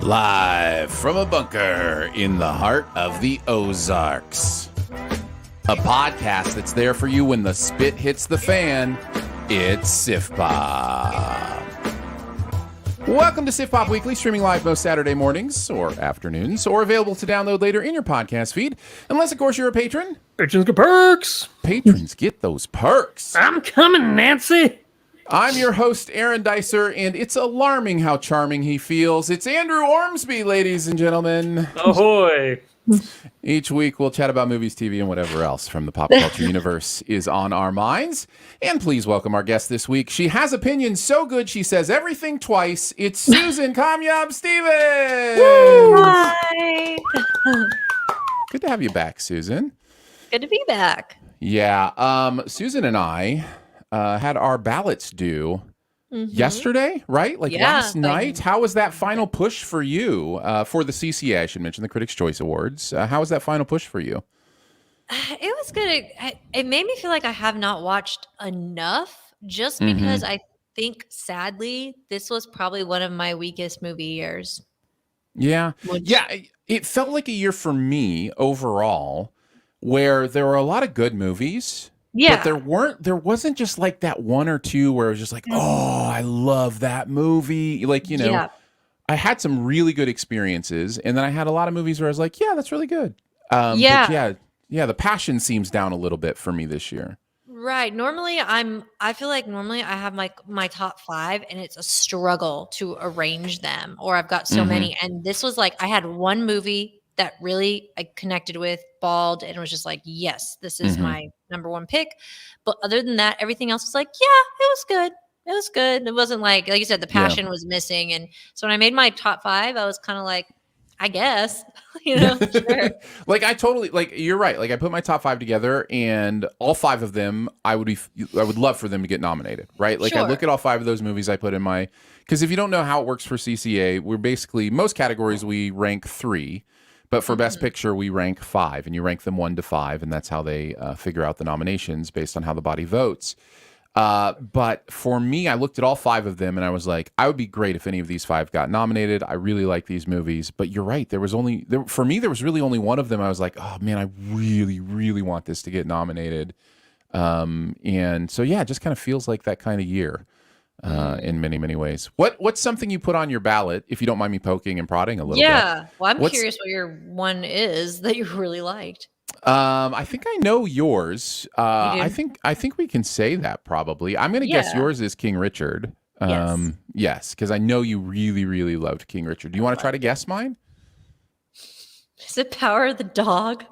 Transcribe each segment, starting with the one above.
Live from a bunker in the heart of the Ozarks. A podcast that's there for you when the spit hits the fan. It's Sif Pop. Welcome to Sif Pop Weekly, streaming live most Saturday mornings or afternoons, or available to download later in your podcast feed. Unless, of course, you're a patron. Patrons get perks. Patrons get those perks. I'm coming, Nancy. I'm your host, Aaron Dicer, and it's alarming how charming he feels. It's Andrew Ormsby, ladies and gentlemen. Ahoy. Each week, we'll chat about movies, TV, and whatever else from the pop culture universe is on our minds. And please welcome our guest this week. She has opinions so good, she says everything twice. It's Susan Kamyab Stevens. Hi. Good to have you back, Susan. Good to be back. Yeah. Susan and I had our ballots due yesterday, right? Last night. How was that final push for you for the CCA? I should mention the Critics' Choice Awards. How was that final push for you? It was good. It made me feel like I have not watched enough just because I think, sadly, this was probably one of my weakest movie years. Yeah. It felt like a year for me overall where there were a lot of good movies. Yeah. But there wasn't just like that one or two where it was just like, oh, I love that movie. I had some really good experiences, and then I had a lot of movies where I was like, yeah, that's really good. But the passion seems down a little bit for me this year. Right. I feel like normally I have my top 5 and it's a struggle to arrange them, or I've got so many. And this was like, I had one movie that really I connected with, Bald, and it was just like, yes, this is my number one pick. But other than that, everything else was like, yeah, it was good. It was good. It wasn't like you said, the passion was missing. And so when I made my top 5, I was kind of like, I guess, sure. You're right. Like I put my top 5 together, and all 5 of them, I would love for them to get nominated, right? Like I look at all 5 of those movies I put in because if you don't know how it works for CCA, we're basically, most categories we rank 3. But for Best Picture, we rank 5, and you rank them 1 to 5, and that's how they figure out the nominations based on how the body votes. But for me, I looked at all 5 of them, and I was like, I would be great if any of these 5 got nominated. I really like these movies. But you're right. There was really only one of them. I was like, oh, man, I really, really want this to get nominated. And so, yeah, it just kind of feels like that kind of year. In many, many ways. What's something you put on your ballot, if you don't mind me poking and prodding a little bit? Yeah. Well, I'm curious what your one is that you really liked. I think I know yours. I think we can say that probably. I'm going to guess yours is King Richard. Yes, because I know you really, really loved King Richard. Do you want to try to guess mine? Is it Power of the Dog?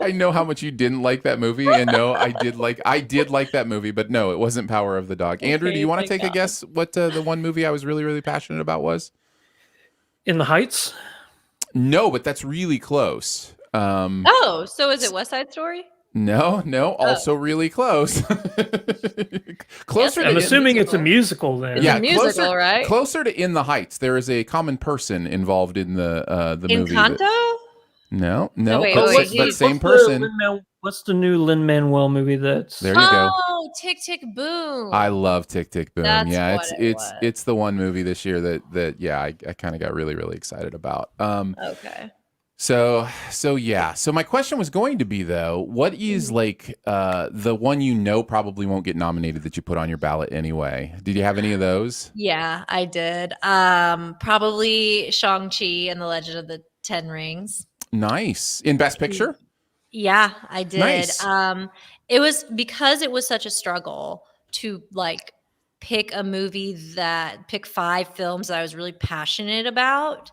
I know how much you didn't like that movie, and no, I did like that movie, but no, it wasn't Power of the Dog. Andrew, do you want to take a guess what the one movie I was really, really passionate about was? In the Heights? No, but that's really close. So is it West Side Story? No, also really close. Closer. I'm assuming it's a musical then. It's a musical, right? Closer to In the Heights. There is a common person involved in the movie. Encanto? No. But same person. What's the new Lin-Manuel movie that's... There you go. Oh, Tick, Tick, Boom. I love Tick, Tick, Boom. That's it's the one movie this year that I kind of got really, really excited about. Okay. So yeah. So my question was going to be though, what is like the one probably won't get nominated that you put on your ballot anyway? Did you have any of those? Yeah, I did. Probably Shang-Chi and the Legend of the Ten Rings. Nice. In Best Picture? Yeah, I did. Nice. It was because it was such a struggle to like pick five films that I was really passionate about.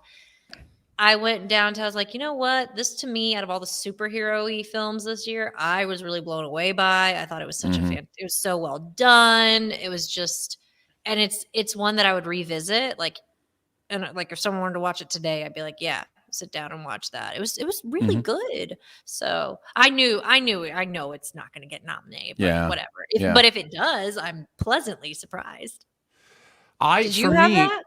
I went down to, I was like, you know what? This to me, out of all the superhero-y films this year, I was really blown away by. I thought it was such it was so well done. It was just, and it's one that I would revisit. Like, and like if someone wanted to watch it today, I'd be like, yeah, sit down and watch that. It was really good. So I know it's not going to get nominated, but whatever. But if it does, I'm pleasantly surprised. Did you have that?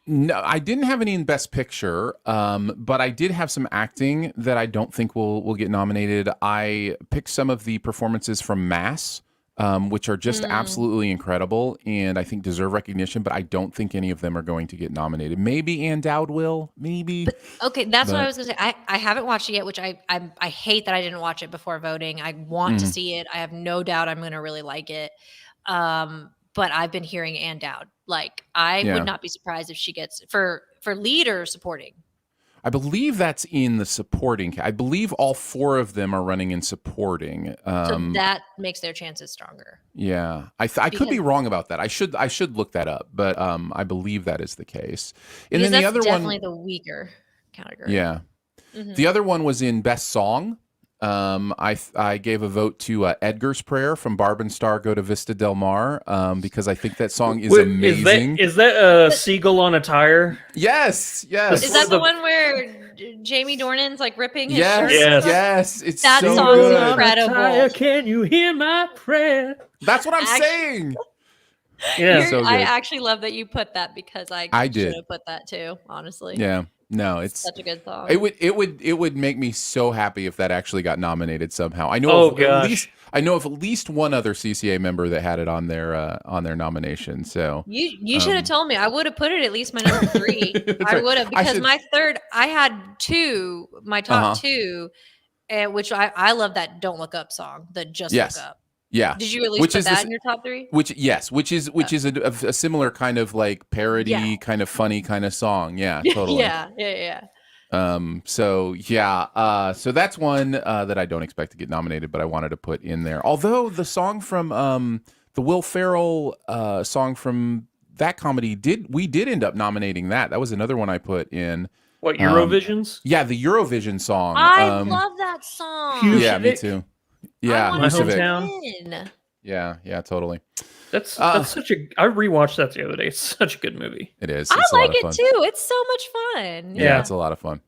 No, I didn't have any in Best Picture, but I did have some acting that I don't think will get nominated. I picked some of the performances from Mass, which are just absolutely incredible and I think deserve recognition, but I don't think any of them are going to get nominated. Maybe Ann Dowd will, maybe. Okay, that's what I was going to say. I haven't watched it yet, which I hate that I didn't watch it before voting. I want to see it. I have no doubt I'm going to really like it. But I've been hearing Ann Dowd. Like, I would not be surprised if she gets for lead or supporting. I believe that's in the supporting. I believe all four of them are running in supporting. So that makes their chances stronger. Yeah, I could be wrong about that. I should look that up, but I believe that is the case. And then the other definitely the weaker category. Yeah, the other one was in Best Song. I gave a vote to Edgar's Prayer from Barb and Star Go to Vista Del Mar because I think that song is amazing. Is that a seagull on a tire? Yes. Is that the one where Jamie Dornan's like ripping his shirt? Yes. It's that so song's good. incredible. Can you hear my prayer? That's what I'm saying. Yeah, so good. I actually love that you put that because I did. should have put that too, honestly. Yeah. No, it's such a good song. It would make me so happy if that actually got nominated somehow. I know of at least one other CCA member that had it on their nomination. So you should have told me. I would have put it at least my number 3. I would have, because my third, I had my top 2, which I love that "Don't Look Up" song. The "Just Look Up." Yeah. Did you at least put that in your top 3? Which is a similar kind of like parody, kind of funny kind of song. Yeah, totally. yeah. So that's one that I don't expect to get nominated, but I wanted to put in there. Although the song from the Will Ferrell song from that comedy we did end up nominating that. That was another one I put in. What, Eurovisions? Yeah, the Eurovision song. I love that song. Yeah, me too. Yeah, my hometown. Yeah, totally. That's such a. I rewatched that the other day. It's such a good movie. It is. I like it too. It's so much fun. Yeah, it's a lot of fun.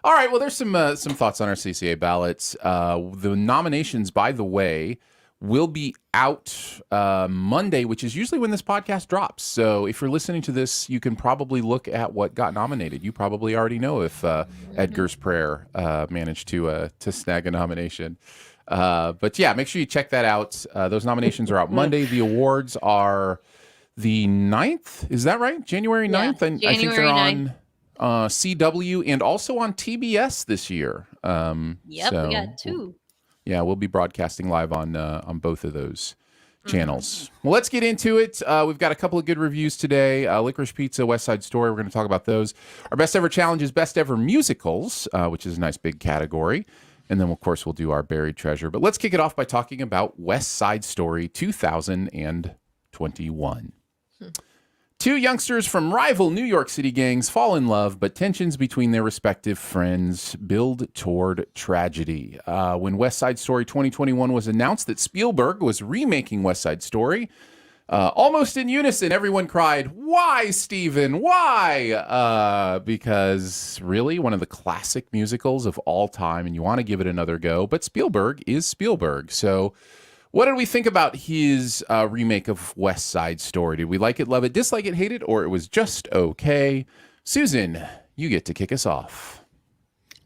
All right, well, there's some thoughts on our CCA ballots. The nominations, by the way, will be out Monday, which is usually when this podcast drops. So if you're listening to this, you can probably look at what got nominated. You probably already know if Edgar's Prayer managed to snag a nomination. But yeah, make sure you check that out. Those nominations are out Monday. The awards are the 9th. Is that right? January 9th? Yeah, I think they're on CW and also on TBS this year. We got 2. Yeah, we'll be broadcasting live on both of those channels. Well, let's get into it. We've got a couple of good reviews today. Licorice Pizza, West Side Story. We're going to talk about those. Our best ever challenge is best ever musicals, which is a nice big category. And then, of course, we'll do our buried treasure. But let's kick it off by talking about West Side Story 2021. 2 youngsters from rival New York City gangs fall in love, but tensions between their respective friends build toward tragedy. When West Side Story 2021 was announced that Spielberg was remaking West Side Story, almost in unison, everyone cried, "Why, Steven? Why?" Because really, one of the classic musicals of all time, and you want to give it another go, but Spielberg is Spielberg. So what did we think about his remake of West Side Story? Did we like it, love it, dislike it, hate it, or it was just okay? Susan, you get to kick us off.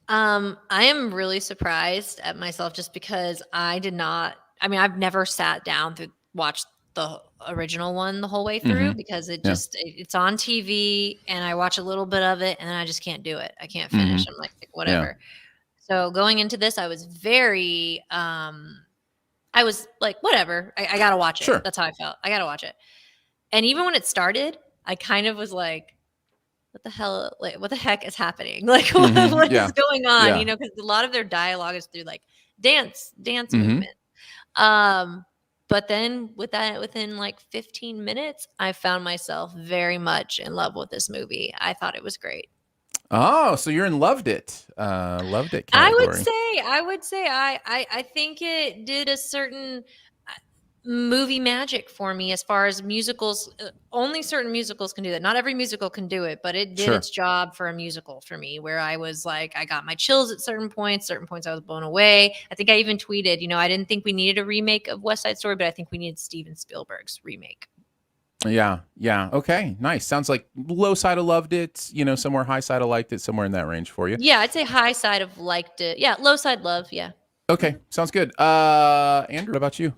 I am really surprised at myself just because I've never sat down to watch the original one the whole way through because it's on TV and I watch a little bit of it and then I just can't do it. I can't finish. I'm like whatever. So going into this, I was very, I was like, whatever, I got to watch it. Sure. That's how I felt. I got to watch it. And even when it started, I kind of was like, what the hell, like, what the heck is happening? Like, what is going on? You know, because a lot of their dialogue is through like dance movement. But then within like 15 minutes, I found myself very much in love with this movie. I thought it was great. Oh, so you're in loved it category. I would say I think it did a certain movie magic for me as far as musicals. Only certain musicals can do that. Not every musical can do it, but it did its job for a musical for me, where I was like, I got my chills at certain points I was blown away. I think I even tweeted, you know, I didn't think we needed a remake of West Side Story, but I think we needed Steven Spielberg's remake. Yeah. Okay. Nice. Sounds like low side of loved it, you know, somewhere high side of liked it, somewhere in that range for you. Yeah, I'd say high side of liked it. Yeah, low side love. Yeah. Okay. Sounds good. Andrew, what about you?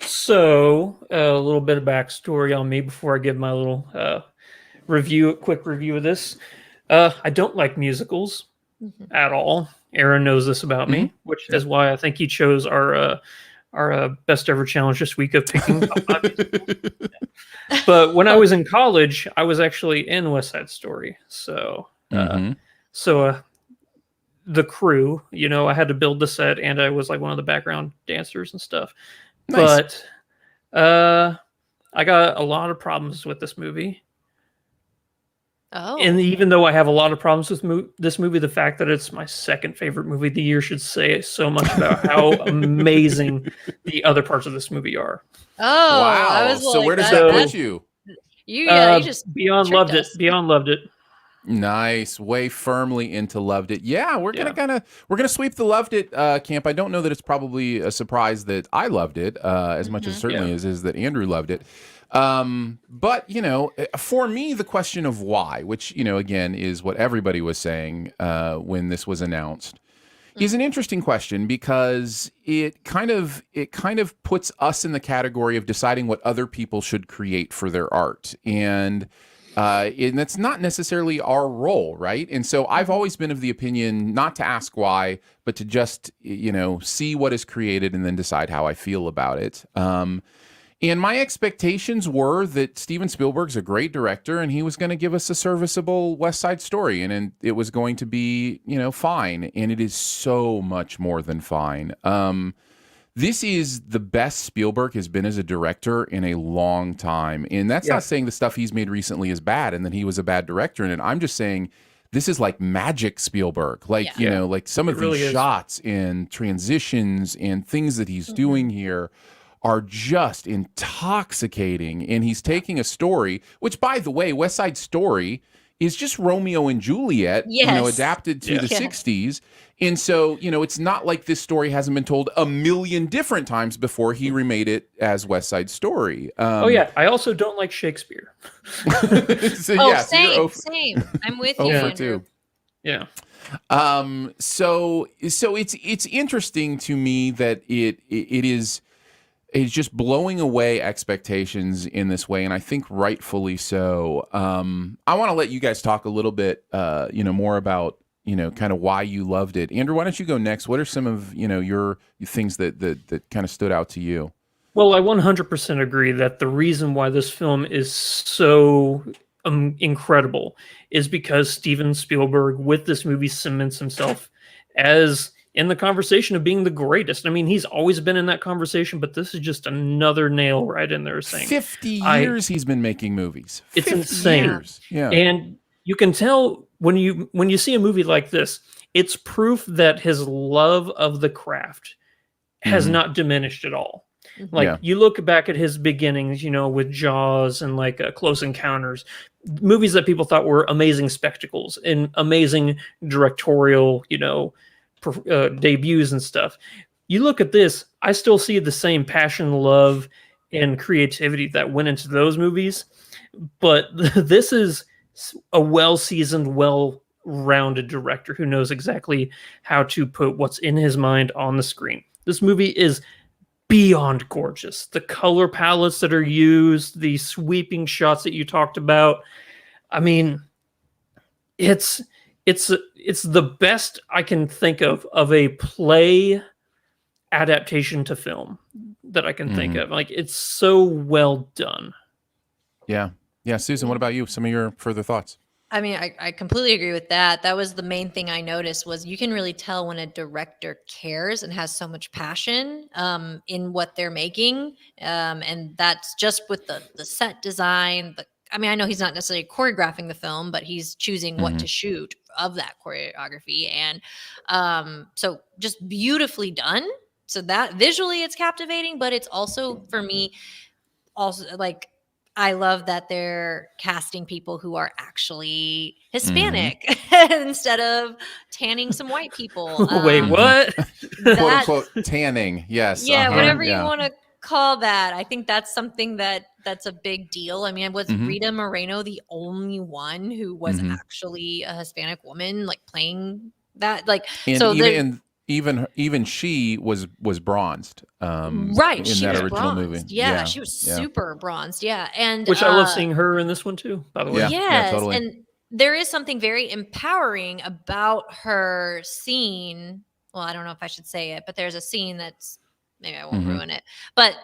So a little bit of backstory on me before I give my little quick review of this. I don't like musicals at all. Aaron knows this about me, which is why I think he chose our best ever challenge this week of picking top 5 musicals. But when I was in college, I was actually in West Side Story. So, the crew, you know, I had to build the set and I was like one of the background dancers and stuff. Nice. But I got a lot of problems with this movie. Oh. And even though I have a lot of problems with this movie, the fact that it's my second favorite movie of the year should say so much about how amazing the other parts of this movie are. Oh, wow! I was so like, where does that put you? You just beyond loved it. Beyond loved it. Nice, way firmly into loved it. Yeah, we're gonna sweep the loved it camp. I don't know that it's probably a surprise that I loved it as much as certainly is that Andrew loved it. But you know, for me, the question of why, which you know, again, is what everybody was saying when this was announced, is an interesting question because it kind of puts us in the category of deciding what other people should create for their art, and that's not necessarily our role, right? And so I've always been of the opinion not to ask why, but to just, you know, see what is created and then decide how I feel about it. And my expectations were that Steven Spielberg's a great director and he was going to give us a serviceable West Side Story, and it was going to be, you know, fine. And it is so much more than fine. This is the best Spielberg has been as a director in a long time. And that's not saying the stuff he's made recently is bad and that he was a bad director in it. I'm just saying this is like magic Spielberg. Like, you know, like some of these shots and transitions and things that he's doing here are just intoxicating. And he's taking a story, which, by the way, West Side Story is just Romeo and Juliet, you know, adapted to the 60s. And so, you know, it's not like this story hasn't been told a million different times before he remade it as West Side Story. I also don't like Shakespeare. Same. I'm with you, Andrew. Yeah. So it's interesting to me that it's just blowing away expectations in this way, and I think rightfully so. I want to let you guys talk a little bit, you know, more about, you know, kind of why you loved it. Andrew, why don't you go next? What are some of, you know, your things that kind of stood out to you? Well, I 100% agree that the reason why this film is so incredible is because Steven Spielberg, with this movie, cements himself as in the conversation of being the greatest. I mean, he's always been in that conversation, but this is just another nail right in there saying 50 years he's been making movies. It's insane. Years. Yeah. And you can tell when you see a movie like this, it's proof that his love of the craft has not diminished at all. Like you look back at his beginnings, you know, with Jaws and like Close Encounters, movies that people thought were amazing spectacles and amazing directorial, you know, debuts and stuff. You look at this, I still see the same passion, love, and creativity that went into those movies. But this is a well-seasoned, well-rounded director who knows exactly how to put what's in his mind on the screen. This movie is beyond gorgeous. The color palettes that are used, the sweeping shots that you talked about. I mean, it's the best I can think of a play adaptation to film that I can think of. Like, it's so well done. Yeah. Susan, what about you? Some of your further thoughts? I mean, I completely agree with that. That was the main thing I noticed, was you can really tell when a director cares and has so much passion in what they're making. And that's just with the set design. I mean, I know he's not necessarily choreographing the film, but he's choosing what to shoot of that choreography. And so just beautifully done. So that visually it's captivating, but it's also, for me, also like, I love that they're casting people who are actually Hispanic instead of tanning some white people. Wait, what? "Quote unquote tanning." Yes. Yeah, whatever you want to call that. I think that's something that's a big deal. I mean, was Rita Moreno the only one who was actually a Hispanic woman, like, playing that? Like, and so even she was bronzed. Right, in she that was original bronzed. movie. Yeah, she was super bronzed. Yeah, and which I love seeing her in this one too, by the way. Yes, totally. and there is something very empowering about her scene. Well, I don't know if I should say it, but there's a scene that's, maybe I won't ruin it, but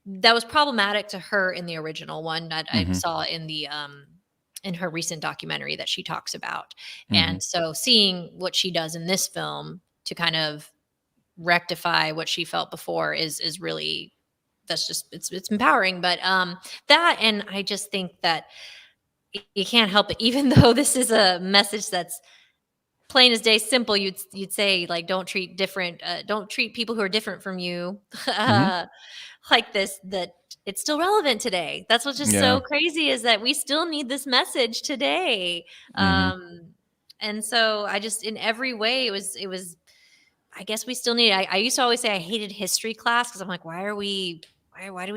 that was problematic to her in the original one that I saw in her recent documentary that she talks about. And so seeing what she does in this film to kind of rectify what she felt before is really, that's just, it's empowering. But that, and I just think that you can't help it, even though this is a message that's plain as day, simple. You'd say, like, don't treat people who are different from you like this, that it's still relevant today. That's what's just so crazy, is that we still need this message today. And so I just, in every way, it was, I guess we still need it. I used to always say I hated history class, because I'm like, why do we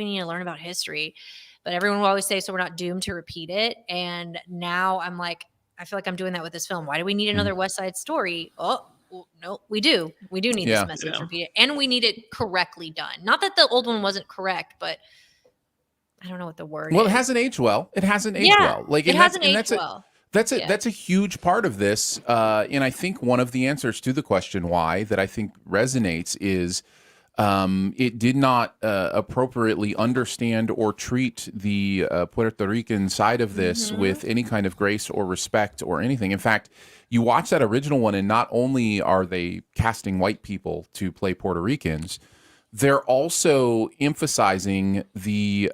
need to learn about history? But everyone will always say, so we're not doomed to repeat it. And now I'm like, I feel like I'm doing that with this film. Why do we need another West Side Story? Oh, well, no, we do. We do need this message repeated, and we need it correctly done. Not that the old one wasn't correct, but I don't know what the word is. Well, it hasn't aged well. It hasn't aged well. Like, it hasn't aged well. That's a huge part of this. And I think one of the answers to the question why that I think resonates is it did not appropriately understand or treat the Puerto Rican side of this with any kind of grace or respect or anything. In fact, you watch that original one, and not only are they casting white people to play Puerto Ricans, they're also emphasizing the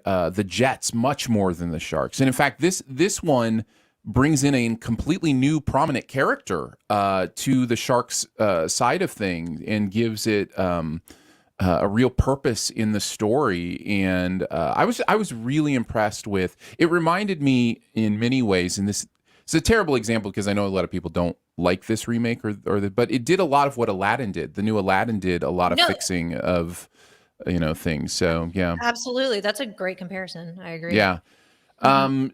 Jets much more than the Sharks. And in fact, this one brings in a completely new prominent character to the Sharks side of things, and gives it a real purpose in the story. And I was really impressed with it. Reminded me in many ways, and this is a terrible example because I know a lot of people don't like this remake, but it did a lot of what Aladdin did. The new Aladdin did a lot of fixing of things. So yeah, absolutely, that's a great comparison. I agree. Yeah.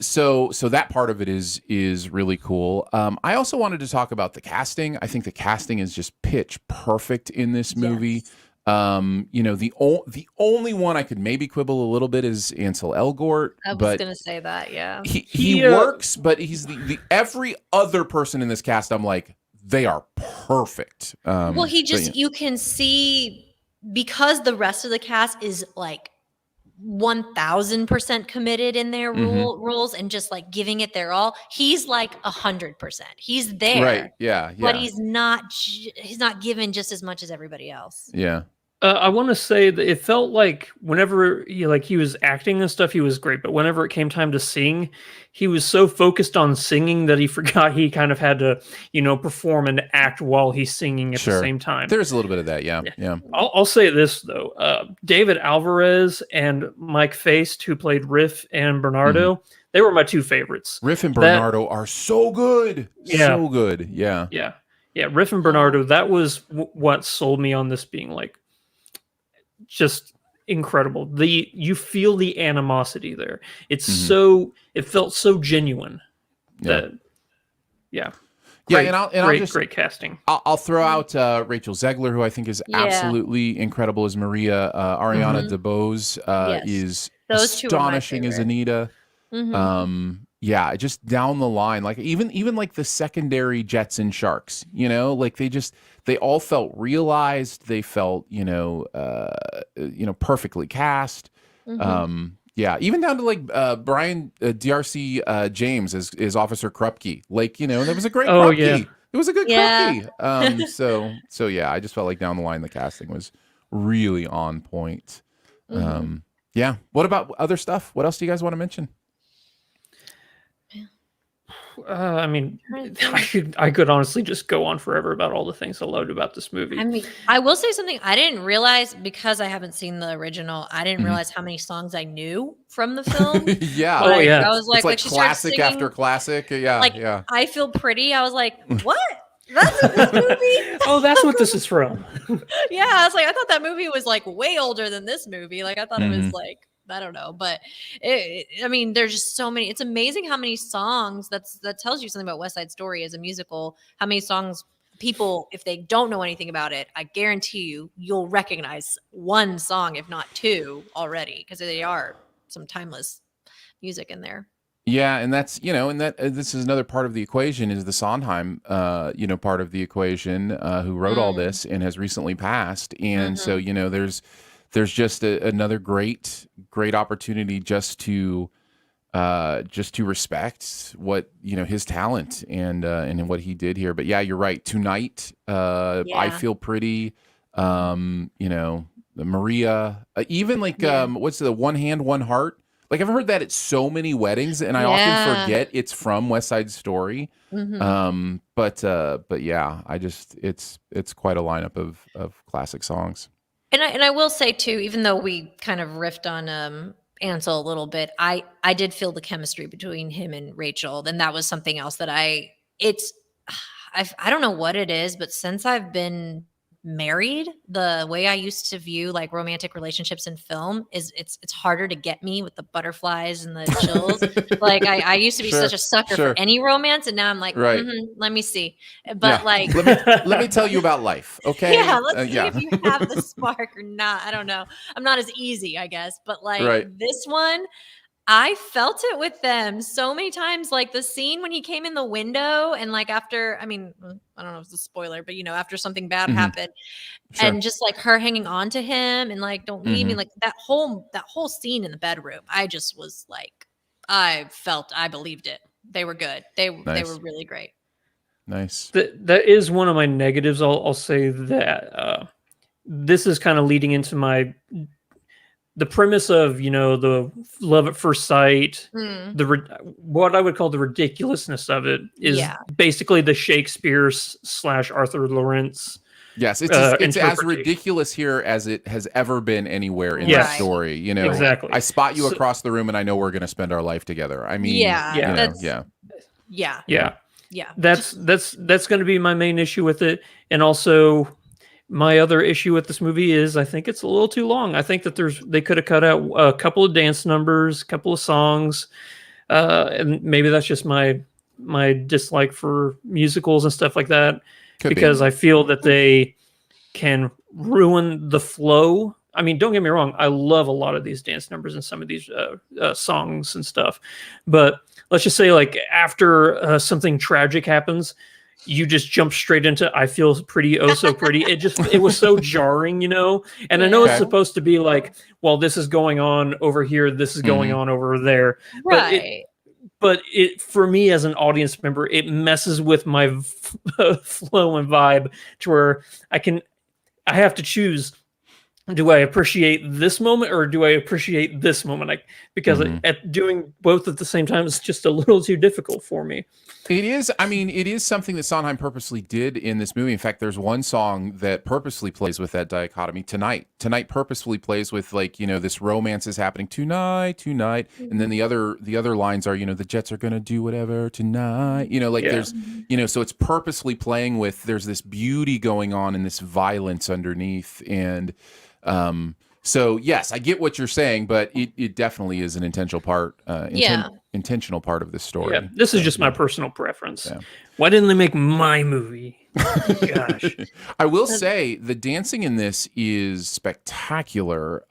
So that part of it is really cool. I also wanted to talk about the casting. I think the casting is just pitch perfect in this movie. The only one I could maybe quibble a little bit is Ansel Elgort. I was going to say that. Yeah, he works, but he's the every other person in this cast, I'm like, they are perfect. Well, you can see, because the rest of the cast is like 1000% committed in their roles and just like giving it their all. He's like 100%. He's there, right? Yeah. But he's not given just as much as everybody else. Yeah. I want to say that it felt like whenever he was acting and stuff, he was great. But whenever it came time to sing, he was so focused on singing that he forgot he kind of had to, perform and act while he's singing at the same time. There's a little bit of that, yeah. I'll say this though: David Alvarez and Mike Feist, who played Riff and Bernardo, they were my two favorites. Riff and Bernardo are so good, so good. Yeah. Riff and Bernardo. That was what sold me on this being like just incredible. You feel the animosity there. It's it felt so genuine. Great, and I'll just great casting. I'll throw out Rachel Zegler, who I think is absolutely incredible as Maria. Ariana DeBose is those two astonishing as Anita. Just down the line, like even like the secondary Jets and Sharks, like they all felt realized. They felt perfectly cast. Even down to like Brian D'Arcy James as Officer Krupke. Like, there was a great Krupke. Yeah. It was a good Krupke. So yeah, I just felt like down the line the casting was really on point. What about other stuff? What else do you guys want to mention? I mean, I could honestly just go on forever about all the things I loved about this movie. I mean, I will say something I didn't realize because I haven't seen the original. I didn't realize how many songs I knew from the film. Yeah. I was like, it's like she classic singing, after classic. Yeah. I Feel Pretty. I was like, what? That's in this movie? Oh, that's what this is from. Yeah, I was like, I thought that movie was like way older than this movie. Like, I thought it was like, I don't know, but I mean, there's just so many. It's amazing how many songs that tells you something about West Side Story as a musical. How many songs people, if they don't know anything about it, I guarantee you'll recognize one song, if not two, already, because they are some timeless music in there. Yeah, and that's this is another part of the equation is the Sondheim, part of the equation, who wrote all this and has recently passed, and so there's just another great opportunity just to respect what his talent and what he did here. But yeah, you're right. Tonight, I Feel Pretty, Maria, even like what's the One Hand One Heart? Like I've heard that at so many weddings, and I often forget it's from West Side Story. But yeah, it's quite a lineup of classic songs. And I will say too, even though we kind of riffed on Ansel a little bit, I did feel the chemistry between him and Rachel, and that was something else that I don't know what it is, but since I've been married, the way I used to view like romantic relationships in film is it's harder to get me with the butterflies and the chills. Like I used to be such a sucker for any romance, and now I'm like, let me see. But like, let me tell you about life, okay? Yeah, let's see if you have the spark or not. I don't know. I'm not as easy, I guess, but like this one, I felt it with them so many times. Like the scene when he came in the window and like after, I mean, I don't know if it's a spoiler, but after something bad happened and just like her hanging on to him and like, don't leave me, like that whole scene in the bedroom. I just was like, I believed it. They were good. They were really great. Nice. That is one of my negatives. I'll say that this is kind of leading into the premise of the love at first sight, what I would call the ridiculousness of it is basically the Shakespeare / Arthur Lawrence. Yes, it's as ridiculous here as it has ever been anywhere in the story. Exactly. I spot you across the room, and I know we're going to spend our life together. I mean, yeah. That's going to be my main issue with it, and also. My other issue with this movie is I think it's a little too long. I think that they could have cut out a couple of dance numbers, a couple of songs, and maybe that's just my dislike for musicals and stuff like that. Because I feel that they can ruin the flow. I mean, don't get me wrong. I love a lot of these dance numbers and some of these songs and stuff. But let's just say like after something tragic happens, you just jump straight into I Feel Pretty, oh so pretty. It was so jarring, And I know it's supposed to be like, well, this is going on over here, this is going on over there. Right. But it for me as an audience member, it messes with my flow and vibe to where I have to choose. Do I appreciate this moment or do I appreciate this moment? Because at doing both at the same time is just a little too difficult for me. It is. I mean, it is something that Sondheim purposely did in this movie. In fact, there's one song that purposely plays with that dichotomy. Tonight purposefully plays with like, this romance is happening tonight. And then the other lines are, the Jets are going to do whatever tonight, there's, so it's purposely playing with, there's this beauty going on and this violence underneath. And, So yes, I get what you're saying, but it definitely is an intentional part. Intentional part of this story. Yeah, this is just my personal preference. Yeah. Why didn't they make my movie? Gosh, I will say the dancing in this is spectacular.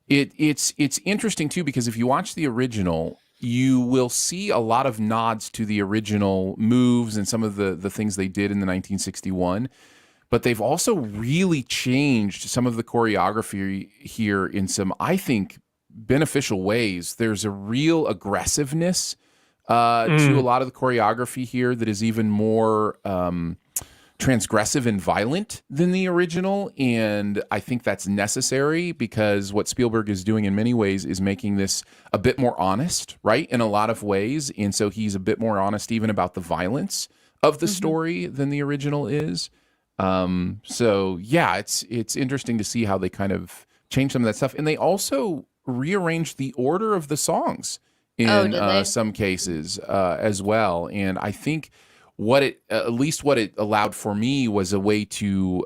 It's interesting too, because if you watch the original, you will see a lot of nods to the original moves and some of the things they did in the 1961. But they've also really changed some of the choreography here in some, I think, beneficial ways. There's a real aggressiveness to a lot of the choreography here that is even more transgressive and violent than the original. And I think that's necessary, because what Spielberg is doing in many ways is making this a bit more honest, right? In a lot of ways. And so he's a bit more honest even about the violence of the story than the original is. So yeah, it's interesting to see how they kind of change some of that stuff. And they also rearranged the order of the songs in some cases as well. And I think at least what it allowed for me was a way to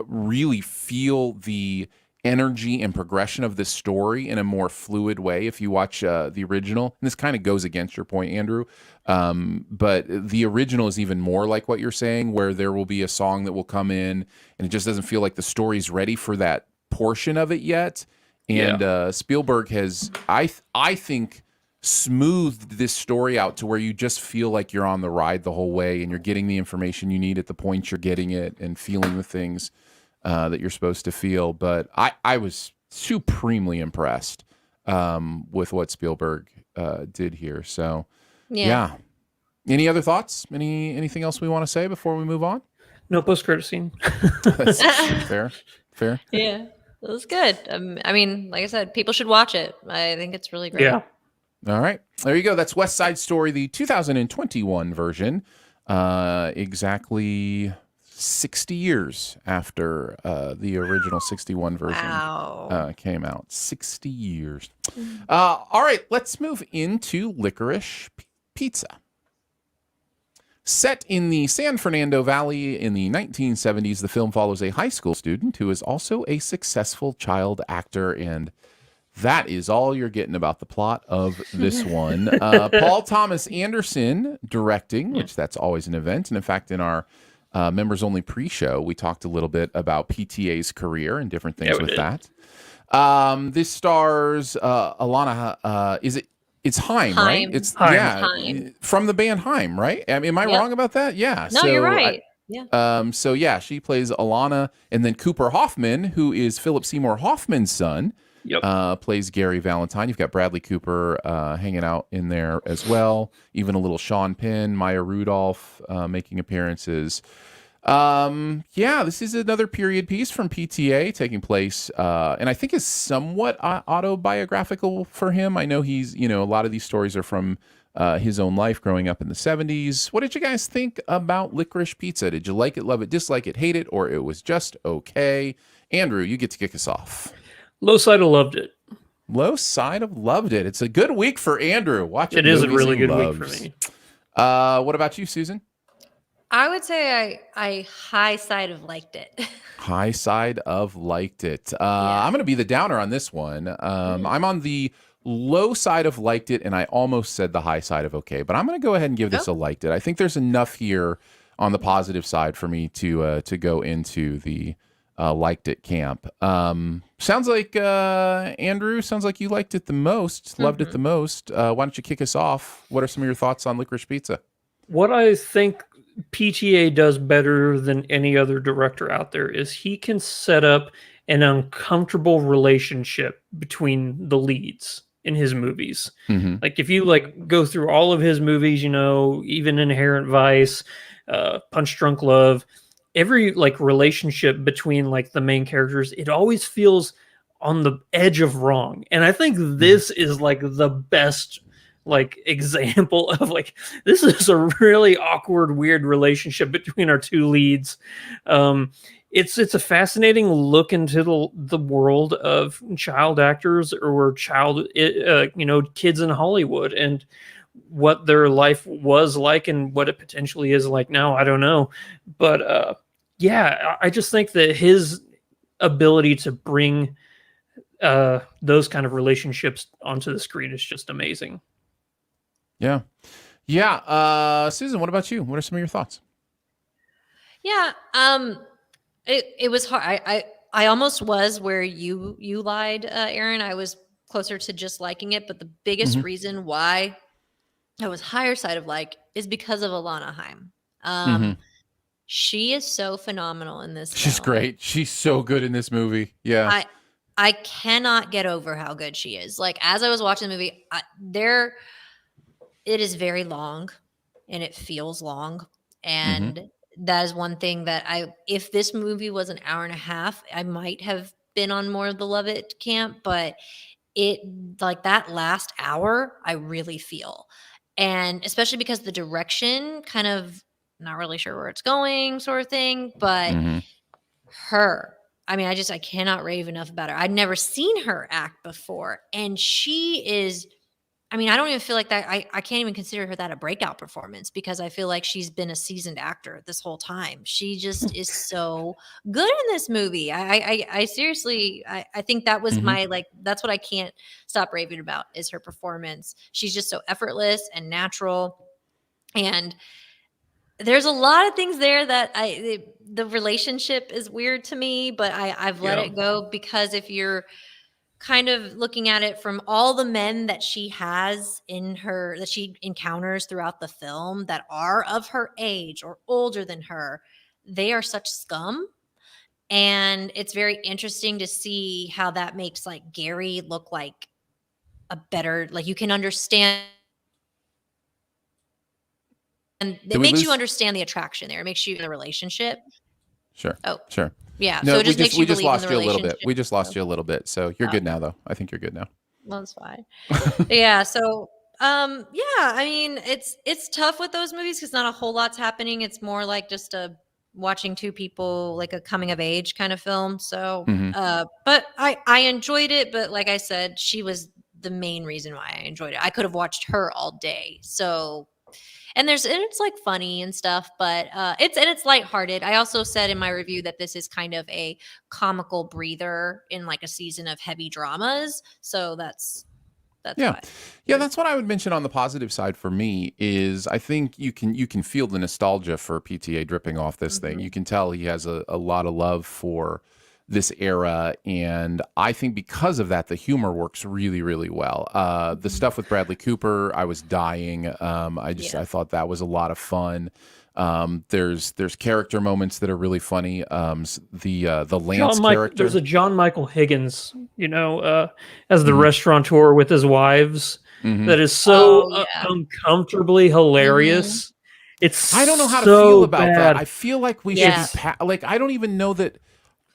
really feel the energy and progression of this story in a more fluid way. If you watch the original, and this kind of goes against your point, Andrew, but the original is even more like what you're saying, where there will be a song that will come in and it just doesn't feel like the story's ready for that portion of it yet. And Spielberg has, I think, smoothed this story out to where you just feel like you're on the ride the whole way and you're getting the information you need at the point you're getting it and feeling the things that you're supposed to feel. But I was supremely impressed with what Spielberg did here. So yeah. Any other thoughts? Anything else we want to say before we move on? No post-credit scene. Fair. Yeah, it was good. I mean, like I said, people should watch it. I think it's really great. Yeah. All right. There you go. That's West Side Story, the 2021 version. Exactly 60 years after the original 61 version came out. 60 years. All right. Let's move into Licorice Pizza. Set in the San Fernando Valley in the 1970s, the film follows a high school student who is also a successful child actor, and that is all you're getting about the plot of this one. Paul Thomas Anderson directing, which that's always an event. And in fact, in our members-only pre-show, we talked a little bit about PTA's career and different things with that. This stars Alana. It's Haim, right? It's Haim. From the band Haim, right? I mean, am I wrong about that? Yeah. No, you're right. So yeah, she plays Alana, and then Cooper Hoffman, who is Philip Seymour Hoffman's son, plays Gary Valentine. You've got Bradley Cooper hanging out in there as well. Even a little Sean Penn, Maya Rudolph making appearances. This is another period piece from PTA taking place, and I think is somewhat autobiographical for him. I know he's, a lot of these stories are from his own life growing up in the 70s. What did you guys think about Licorice Pizza? Did you like it, love it, dislike it, hate it, or it was just okay? Andrew, you get to kick us off. Low side of loved it. Low side of loved it. It's a good week for Andrew. It is a really good week for me. What about you, Susan? I would say I high side of liked it. High side of liked it. I'm going to be the downer on this one. I'm on the low side of liked it, and I almost said the high side of okay, but I'm going to go ahead and give this a liked it. I think there's enough here on the positive side for me to go into the liked it camp. Sounds like Andrew, sounds like you liked it the most, loved it the most. Why don't you kick us off? What are some of your thoughts on Licorice Pizza? What I think PTA does better than any other director out there is he can set up an uncomfortable relationship between the leads in his movies. Like if you go through all of his movies, even Inherent Vice, Punch Drunk Love, every relationship between the main characters, it always feels on the edge of wrong. And I think this is the best example of this is a really awkward, weird relationship between our two leads. It's a fascinating look into the world of child actors or kids in Hollywood and what their life was like and what it potentially is like now. I don't know, but I just think that his ability to bring those kind of relationships onto the screen is just amazing. Yeah. Susan, what about you? What are some of your thoughts? Yeah. It was hard. I almost was where you lied, Aaron. I was closer to just liking it, but the biggest reason why I was higher side of like is because of Alana Haim. She is so phenomenal in this She's film. great. She's so good in this movie. Yeah. I cannot get over how good she is. Like, as I was watching the movie, it is very long and it feels long. And that is one thing that if this movie was an hour and a half, I might have been on more of the love it camp, but it, like, that last hour, I really feel. And especially because the direction kind of not really sure where it's going sort of thing, but her, I mean, I cannot rave enough about her. I'd never seen her act before. And she is, I mean, I don't even feel like that. I can't even consider her that a breakout performance because I feel like she's been a seasoned actor this whole time. She just is so good in this movie. I seriously, I think that was my, like, that's what I can't stop raving about is her performance. She's just so effortless and natural. And there's a lot of things there that the relationship is weird to me, but I've let it go because if you're kind of looking at it from all the men that she has that she encounters throughout the film that are of her age or older than her, they are such scum. And it's very interesting to see how that makes like Gary look like a better, like you can understand. And it makes you understand the attraction there. It makes you in the relationship. Sure. Oh, sure. Yeah. No, so it just makes you believe in the you a little relationship. bit. We just lost you a little bit. So you're good now, though. I think you're good now. Well, that's fine. Yeah. So, I mean, it's tough with those movies because not a whole lot's happening. It's more like just watching two people, like a coming of age kind of film. So, but I enjoyed it. But like I said, she was the main reason why I enjoyed it. I could have watched her all day. So. And it's like funny and stuff, but it's lighthearted. I also said in my review that this is kind of a comical breather in like a season of heavy dramas. So that's why. Yeah, that's what I would mention on the positive side for me is I think you can feel the nostalgia for PTA dripping off this thing. You can tell he has a lot of love for this era, and I think because of that, the humor works really, really well. The stuff with Bradley Cooper, I was dying. I thought that was a lot of fun. There's character moments that are really funny. The Lance character. There's a John Michael Higgins, as the restaurateur with his wives, that is so uncomfortably hilarious. I don't know how to feel about that. I feel like we should be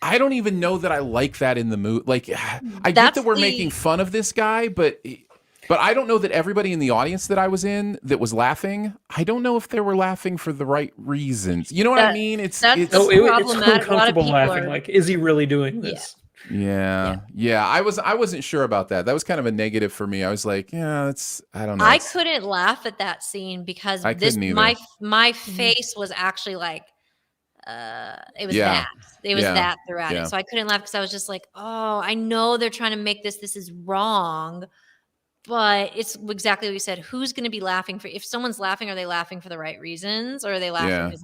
I don't even know that I like that in the movie. Like, I get that we're making fun of this guy, but I don't know that everybody in the audience that I was in that was laughing, I don't know if they were laughing for the right reasons. You know what I mean? It's uncomfortable laughing. Like, is he really doing this? Yeah. I wasn't sure about that. That was kind of a negative for me. I was like, I don't know. I couldn't laugh at that scene because my face was actually like, it was that throughout it. So I couldn't laugh because I was just like, oh, I know they're trying to make this is wrong, but it's exactly what you said. Who's going to be laughing if someone's laughing, are they laughing for the right reasons? Or are they laughing because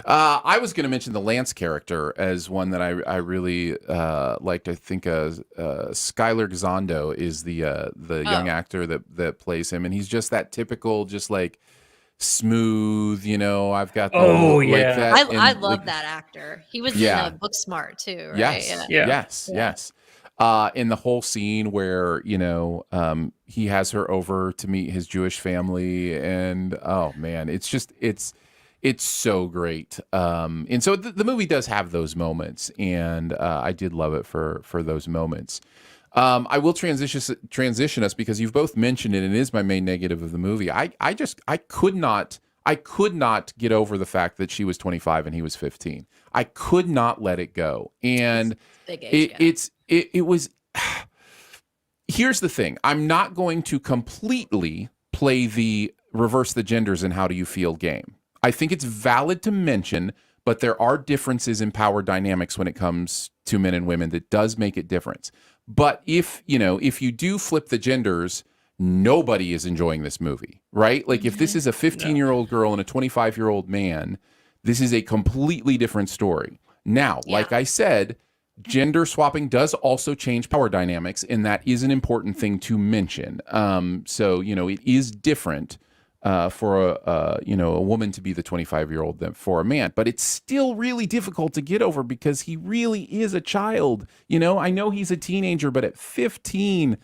I was going to mention the Lance character as one that I really liked. I think Skylar Gisondo is the young actor that plays him. And he's just that typical, just like, smooth, I've got like that. I love that actor. He was in Booksmart too, right? Yes. In the whole scene where he has her over to meet his Jewish family, and oh man, it's so great. And so the movie does have those moments, and I did love it for those moments. I will transition us because you've both mentioned it, and it is my main negative of the movie. I could not get over the fact that she was 25 and he was 15. I could not let it go. And it was. Here's the thing. I'm not going to completely play the reverse the genders and how do you feel game. I think it's valid to mention, but there are differences in power dynamics when it comes to men and women that does make it different. But if you do flip the genders, nobody is enjoying this movie, right? Like if this is a 15-year-old girl and a 25-year-old man, this is a completely different story. Now, like I said, gender swapping does also change power dynamics, and that is an important thing to mention. So, it is different for a woman to be the 25-year-old than for a man, but it's still really difficult to get over because he really is a child. I know he's a teenager, but at 15,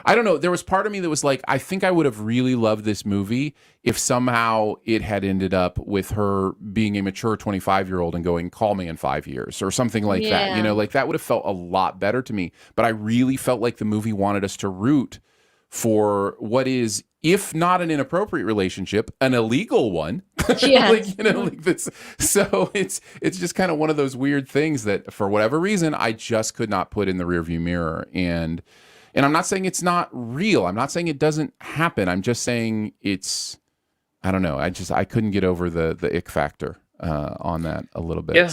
I don't know. There was part of me that was like, I think I would have really loved this movie if somehow it had ended up with her being a mature 25-year-old and going, call me in 5 years or something like that. Like that would have felt a lot better to me. But I really felt like the movie wanted us to root for what is, if not an inappropriate relationship, an illegal one. Like this. So it's just kind of one of those weird things that for whatever reason, I just could not put in the rearview mirror. And I'm not saying it's not real. I'm not saying it doesn't happen. I'm just saying I don't know. I couldn't get over the ick factor on that a little bit. Yeah.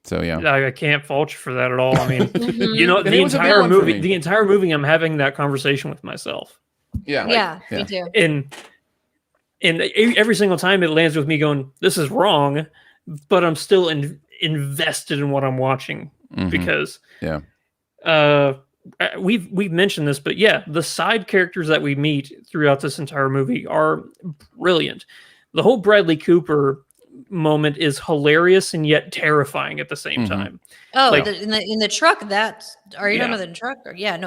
So yeah. I can't fault you for that at all. I mean, the entire movie, I'm having that conversation with myself. Yeah. Me too. And every single time it lands with me going, this is wrong, but I'm still invested in what I'm watching because we've mentioned this, but the side characters that we meet throughout this entire movie are brilliant. The whole Bradley Cooper moment is hilarious and yet terrifying at the same time. Oh, like, in the truck, are you talking about the truck?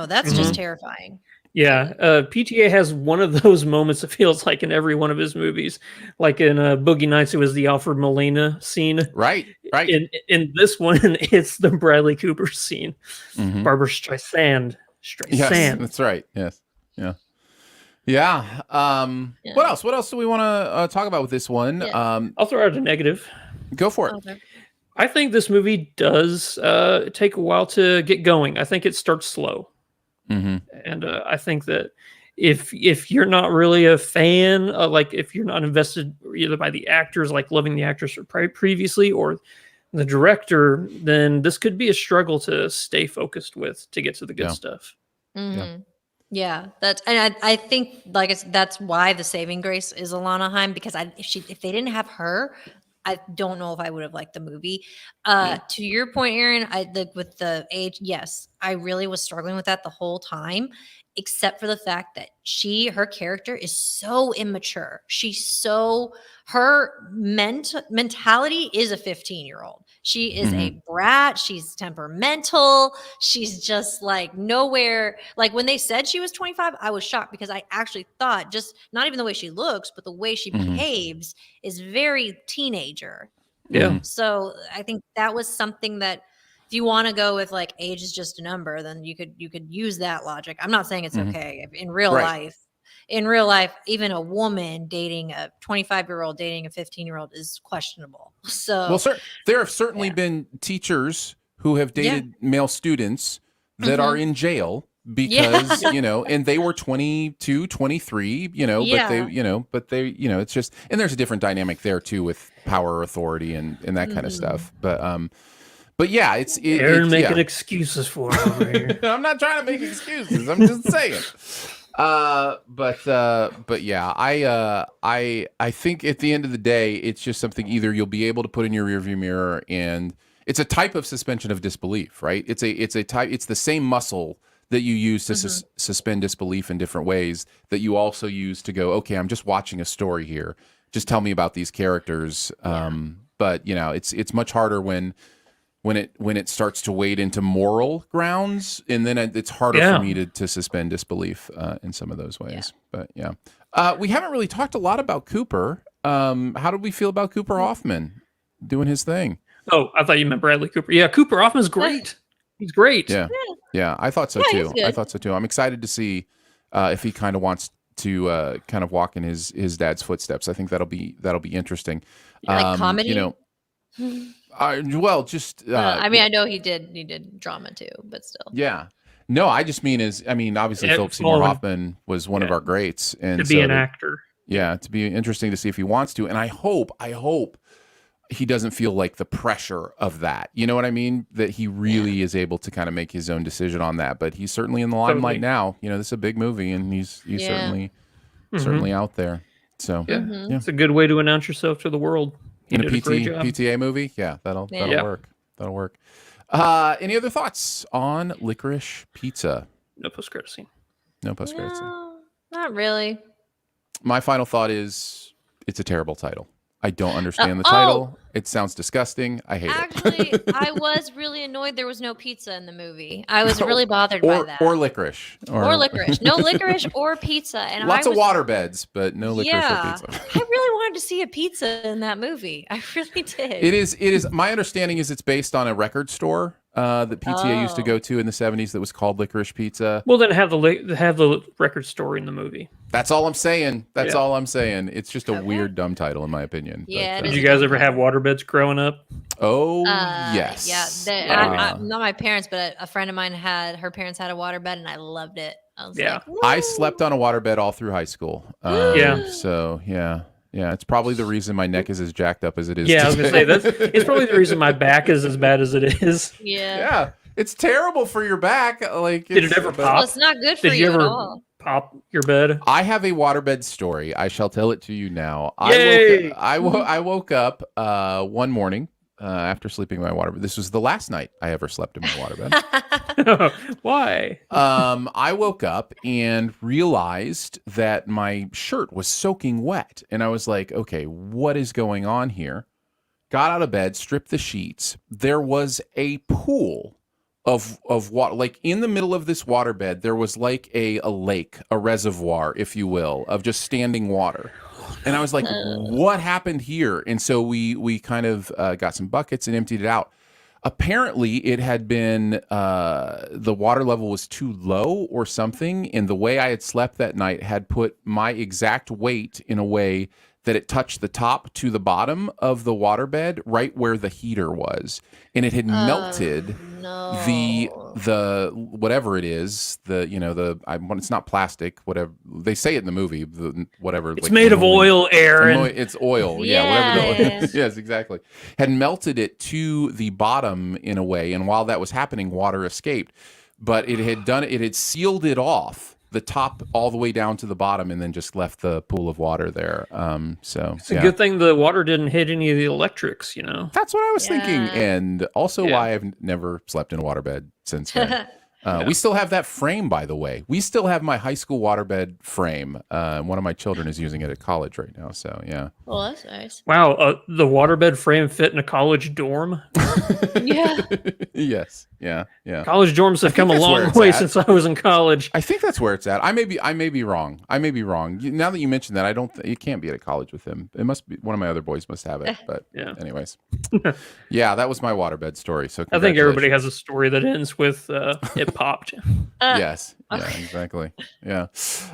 That's just terrifying. PTA has one of those moments, it feels like, in every one of his movies. Like in Boogie Nights, it was the Alfred Molina scene. Right. In this one, it's the Bradley Cooper scene. Barbara Streisand. Yes, that's right. Yes. Yeah. What else do we want to talk about with this one? I'll throw out a negative. Go for it. Okay. I think this movie does take a while to get going. I think it starts slow. And I think that if you're not really a fan, like if you're not invested either by the actors, like loving the actors previously, or the director, then this could be a struggle to stay focused with to get to the good stuff. I think that's why the saving grace is Alana Haim, because if they didn't have her, I don't know if I would have liked the movie. To your point, Aaron, with the age, yes, I really was struggling with that the whole time, except for the fact that her character is so immature. Her mentality is a 15-year-old. She is a brat. She's temperamental. She's just like nowhere. Like when they said she was 25, I was shocked because I actually thought, just not even the way she looks, but the way she behaves is very teenager. Yeah. So I think that was something that, if you want to go with like age is just a number, then you could use that logic. I'm not saying it's okay in real life. In real life, even a woman dating a 25-year-old dating a 15-year-old is questionable. So, there have certainly been teachers who have dated male students that are in jail because, and they were 22, 23, but they, it's just, and there's a different dynamic there too with power, authority and that kind of stuff. But yeah, Aaron making excuses for it over here. I'm not trying to make excuses. I'm just saying. But yeah, I think at the end of the day, it's just something either you'll be able to put in your rearview mirror, and it's a type of suspension of disbelief, right? It's the same muscle that you use to suspend disbelief in different ways that you also use to go, okay, I'm just watching a story here. Just tell me about these characters. But it's much harder when it starts to wade into moral grounds, and then it's harder for me to suspend disbelief in some of those ways. But we haven't really talked a lot about Cooper. How did we feel about Cooper Hoffman doing his thing? Oh, I thought you meant Bradley Cooper. Yeah, Cooper Hoffman's great. He's great. Yeah, I thought so too. I thought so too. I'm excited to see if he kind of wants to kind of walk in his dad's footsteps. I think that'll be interesting. Like comedy, I know he did drama too, but still. Yeah. No, I just mean obviously Philip Seymour Hoffman was one of our greats, and to be an actor. Yeah, to be interesting to see if he wants to, and I hope he doesn't feel like the pressure of that. You know what I mean? That he really is able to kind of make his own decision on that. But he's certainly in the limelight now. You know, this is a big movie, and he's certainly out there. So it's a good way to announce yourself to the world. In a PTA movie, that'll work. That'll work. Any other thoughts on Licorice Pizza? No post-credit scene. No post-credit scene. No, not really. My final thought is it's a terrible title. I don't understand the title. It sounds disgusting. I hate it. Actually, I was really annoyed there was no pizza in the movie. I was really bothered by that. Or licorice. Or licorice. No licorice or pizza. And lots of water beds, but no licorice or pizza. I really wanted to see a pizza in that movie. I really did. It is. My understanding is it's based on a record store that PTA used to go to in the 70s that was called Licorice Pizza. Well, then have the record store in the movie. That's all I'm saying. That's all I'm saying. It's just a weird, dumb title, in my opinion. Yeah. But, did you guys ever have waterbeds growing up? Oh, yes. Yeah. Not my parents, but a friend of mine her parents had a waterbed, and I loved it. I was like, woo. I slept on a waterbed all through high school. So, yeah, it's probably the reason my neck is as jacked up as it is. Yeah, I was gonna say it's probably the reason my back is as bad as it is. Yeah, it's terrible for your back. Like, did it ever pop? Well, it's not good for you at all. Pop your bed? I have a waterbed story. I shall tell it to you now. Yay! I woke up one morning after sleeping in my waterbed. This was the last night I ever slept in my waterbed. Why? I woke up and realized that my shirt was soaking wet. And I was like, okay, what is going on here? Got out of bed, stripped the sheets. There was a pool of water. Like in the middle of this waterbed, there was like a lake, a reservoir, if you will, of just standing water. And I was like, what happened here? And so we kind of got some buckets and emptied it out. Apparently, it had been the water level was too low or something. And the way I had slept that night had put my exact weight in a way that it touched the top to the bottom of the waterbed, right where the heater was. And it had melted the whatever it is, it's not plastic, whatever they say it in the movie, whatever. It's like made of oil, Aaron. It's oil, whatever. Yes, exactly. Had melted it to the bottom in a way, and while that was happening, water escaped. But it had sealed it off the top all the way down to the bottom, and then just left the pool of water there. So it's a good thing the water didn't hit any of the electrics, That's what I was thinking. And also why I've never slept in a waterbed since then. We still have that frame, by the way. We still have my high school waterbed frame. One of my children is using it at college right now. So, yeah. Well, that's nice. Wow. The waterbed frame fit in a college dorm? Yeah. Yes. Yeah. College dorms have come a long way since I was in college. I think that's where it's at. I may be wrong. Now that you mentioned that, it can't be at a college with him. It must be one of my other boys must have it. But anyways, that was my waterbed story. So I think everybody has a story that ends with it popped. Yes. Yeah. Exactly. Yeah.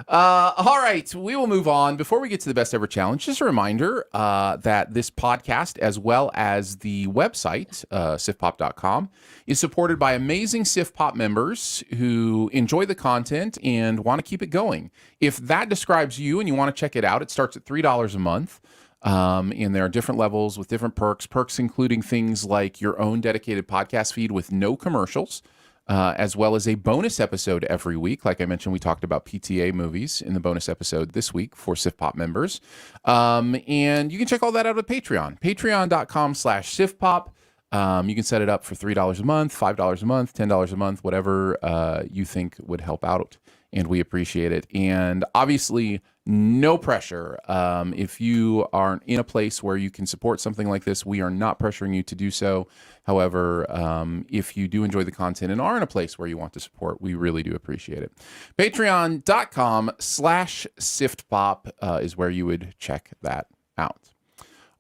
All right. We will move on. Before we get to the best ever challenge, just a reminder that this podcast, as well as the website sifpop.com, is supported by amazing Sif Pop members who enjoy the content and want to keep it going. If that describes you and you want to check it out, it starts at $3 a month. And there are different levels with different perks including things like your own dedicated podcast feed with no commercials, as well as a bonus episode every week. Like I mentioned, we talked about PTA movies in the bonus episode this week for Sif Pop members. And you can check all that out at Patreon, patreon.com/SifPop. You can set it up for $3 a month, $5 a month, $10 a month, whatever you think would help out, and we appreciate it. And obviously, no pressure. If you aren't in a place where you can support something like this, we are not pressuring you to do so. However, if you do enjoy the content and are in a place where you want to support, we really do appreciate it. Patreon.com/SiftPop is where you would check that out.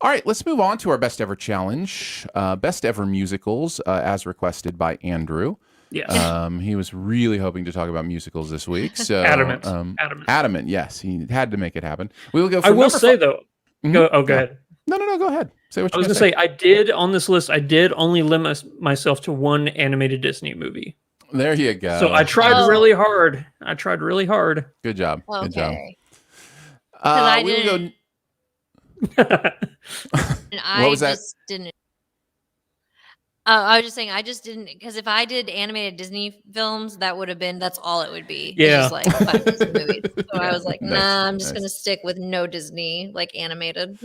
All right, let's move on to our best ever challenge, best ever musicals, as requested by Andrew. Yes. He was really hoping to talk about musicals this week. So adamant. Yes, he had to make it happen. We will go. I will say though. Go ahead. No. Go ahead. Say what you I was going to say. I did on this list. I did only limit myself to one animated Disney movie. There you go. So I tried really hard. Good job. Okay. Good job. I didn't. And What was that? just didn't. I was just saying, I just didn't, because if I did animated Disney films, that's all it would be. Yeah. It's just like 5 Disney movies. So I was like, Nice, nah, I'm just nice. going to stick with no Disney, like animated.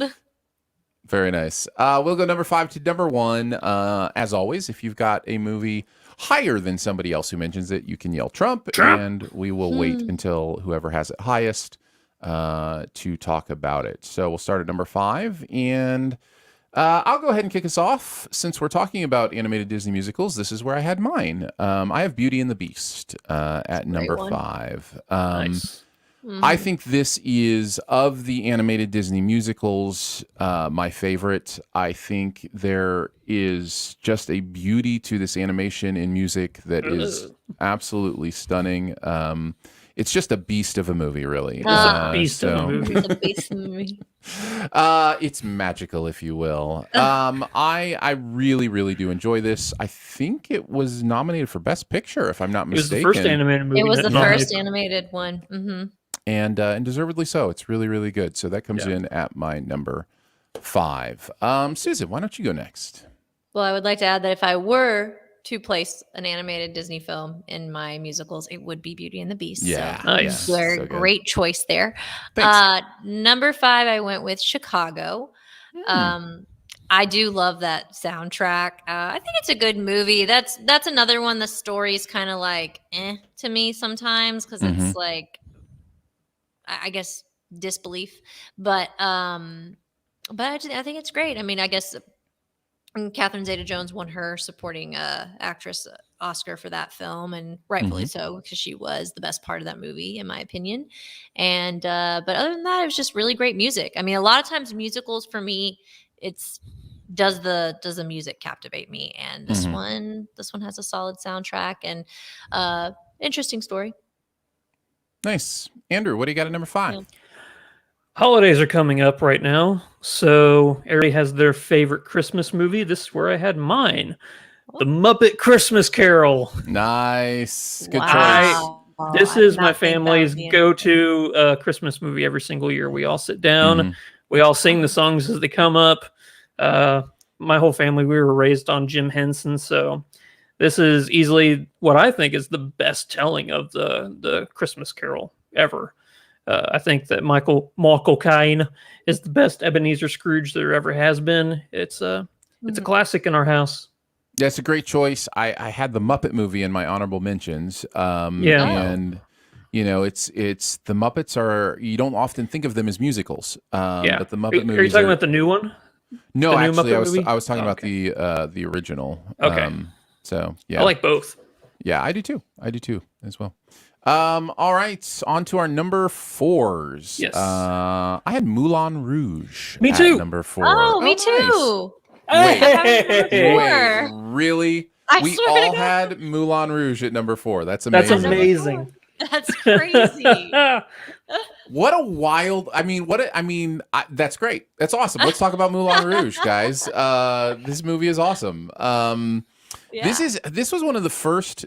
Very nice. We'll go number 5 to number 1. As always, if you've got a movie higher than somebody else who mentions it, you can yell Trump, and we will wait until whoever has it highest to talk about it. So we'll start at number 5, and I'll go ahead and kick us off. Since we're talking about animated Disney musicals, this is where I had mine. I have Beauty and the Beast at number 5. Nice. I think this is, of the animated Disney musicals, my favorite. I think there is just a beauty to this animation and music that is absolutely stunning. It's just a beast of a movie, really. It's a beast of a movie. It's a beast movie. It's magical, if you will. I really, really do enjoy this. I think it was nominated for Best Picture, if I'm not mistaken. It was the first animated movie. It was the first animated one. Mm-hmm. And deservedly so. It's really, really good. So that comes in at my number 5. Susan, why don't you go next? Well, I would like to add that if I were to place an animated Disney film in my musicals, it would be Beauty and the Beast. Yeah, so nice. So great choice there. Number 5, I went with Chicago. I do love that soundtrack. I think it's a good movie. That's another one. The story's kind of like to me sometimes, because it's like, I guess, disbelief. But I think it's great. I mean, I guess Catherine Zeta-Jones won her supporting actress Oscar for that film, and rightfully so, because she was the best part of that movie, in my opinion. And but other than that, it was just really great music. I mean, a lot of times musicals for me, it's does the music captivate me, and this one has a solid soundtrack and interesting story. Nice. Andrew, what do you got at number 5? Yeah. Holidays are coming up right now, so everybody has their favorite Christmas movie. This is where I had mine. The Muppet Christmas Carol. Nice. Good Wow. choice. This is my family's go-to Christmas movie every single year. We all sit down, we all sing the songs as they come up. My whole family, we were raised on Jim Henson, so this is easily what I think is the best telling of the Christmas Carol ever. I think that Michael Caine is the best Ebenezer Scrooge there ever has been. It's a classic in our house. That's a great choice. I had the Muppet movie in my honorable mentions. And it's the Muppets are, you don't often think of them as musicals. But the Muppet movies. Are you talking about the new one? No, actually, Muppet I was talking about the original. Okay. So yeah, I like both. Yeah, I do too as well. All right, on to our number 4s. Yes. I had Moulin Rouge. Me too. At number 4. Oh, me too. Wait, really? I We swear to all God. had Moulin Rouge at number 4. That's amazing. That's amazing. That's crazy. What a wild! That's great. That's awesome. Let's talk about Moulin Rouge, guys. This movie is awesome. This was one of the first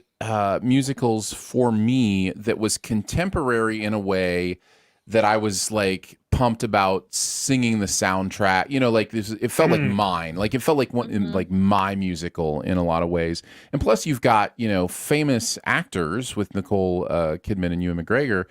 musicals for me that was contemporary in a way that I was like pumped about singing the soundtrack. You know, like this. It felt like mine. Like it felt like like my musical in a lot of ways. And plus, you've got famous actors with Nicole Kidman and Ewan McGregor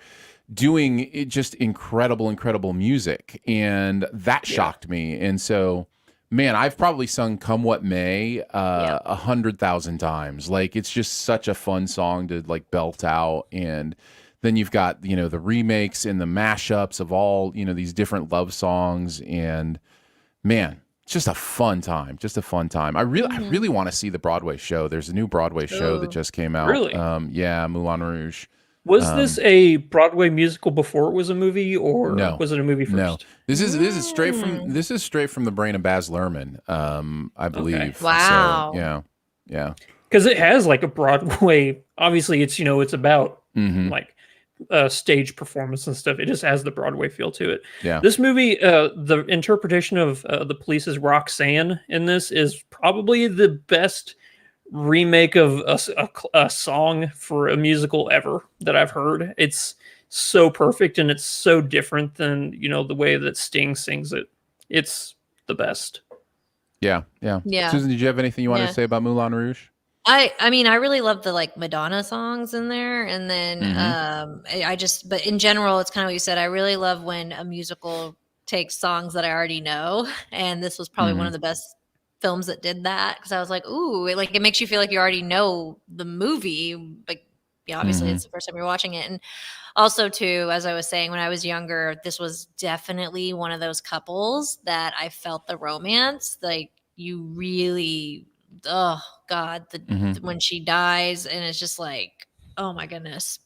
doing just incredible music, and that shocked me. And so, man, I've probably sung "Come What May" 100,000 times. Like it's just such a fun song to like belt out. And then you've got the remakes and the mashups of all these different love songs, and man, it's just a fun time. I really want to see the Broadway show. There's a new Broadway show that just came out. Really? Moulin Rouge. Was this a Broadway musical before it was a movie, or was it a movie first? No, this is straight from the brain of Baz Luhrmann, I believe. Okay. Wow. So, yeah. Because it has like a Broadway. Obviously, it's about like stage performance and stuff. It just has the Broadway feel to it. Yeah. This movie, the interpretation of the Police's Roxanne in this is probably the best remake of a song for a musical ever that I've heard. It's so perfect, and it's so different than the way that Sting sings it. It's the best. Yeah. Susan, did you have anything you wanted to say about Moulin Rouge? I mean, I really love the like Madonna songs in there, and then but in general, it's kind of what you said. I really love when a musical takes songs that I already know, and this was probably one of the best films that did that, because I was like, ooh, it makes you feel like you already know the movie, but yeah, obviously it's the first time you're watching it. And also too, as I was saying, when I was younger, this was definitely one of those couples that I felt the romance. Like, you really, oh God, when she dies, and it's just like, oh my goodness.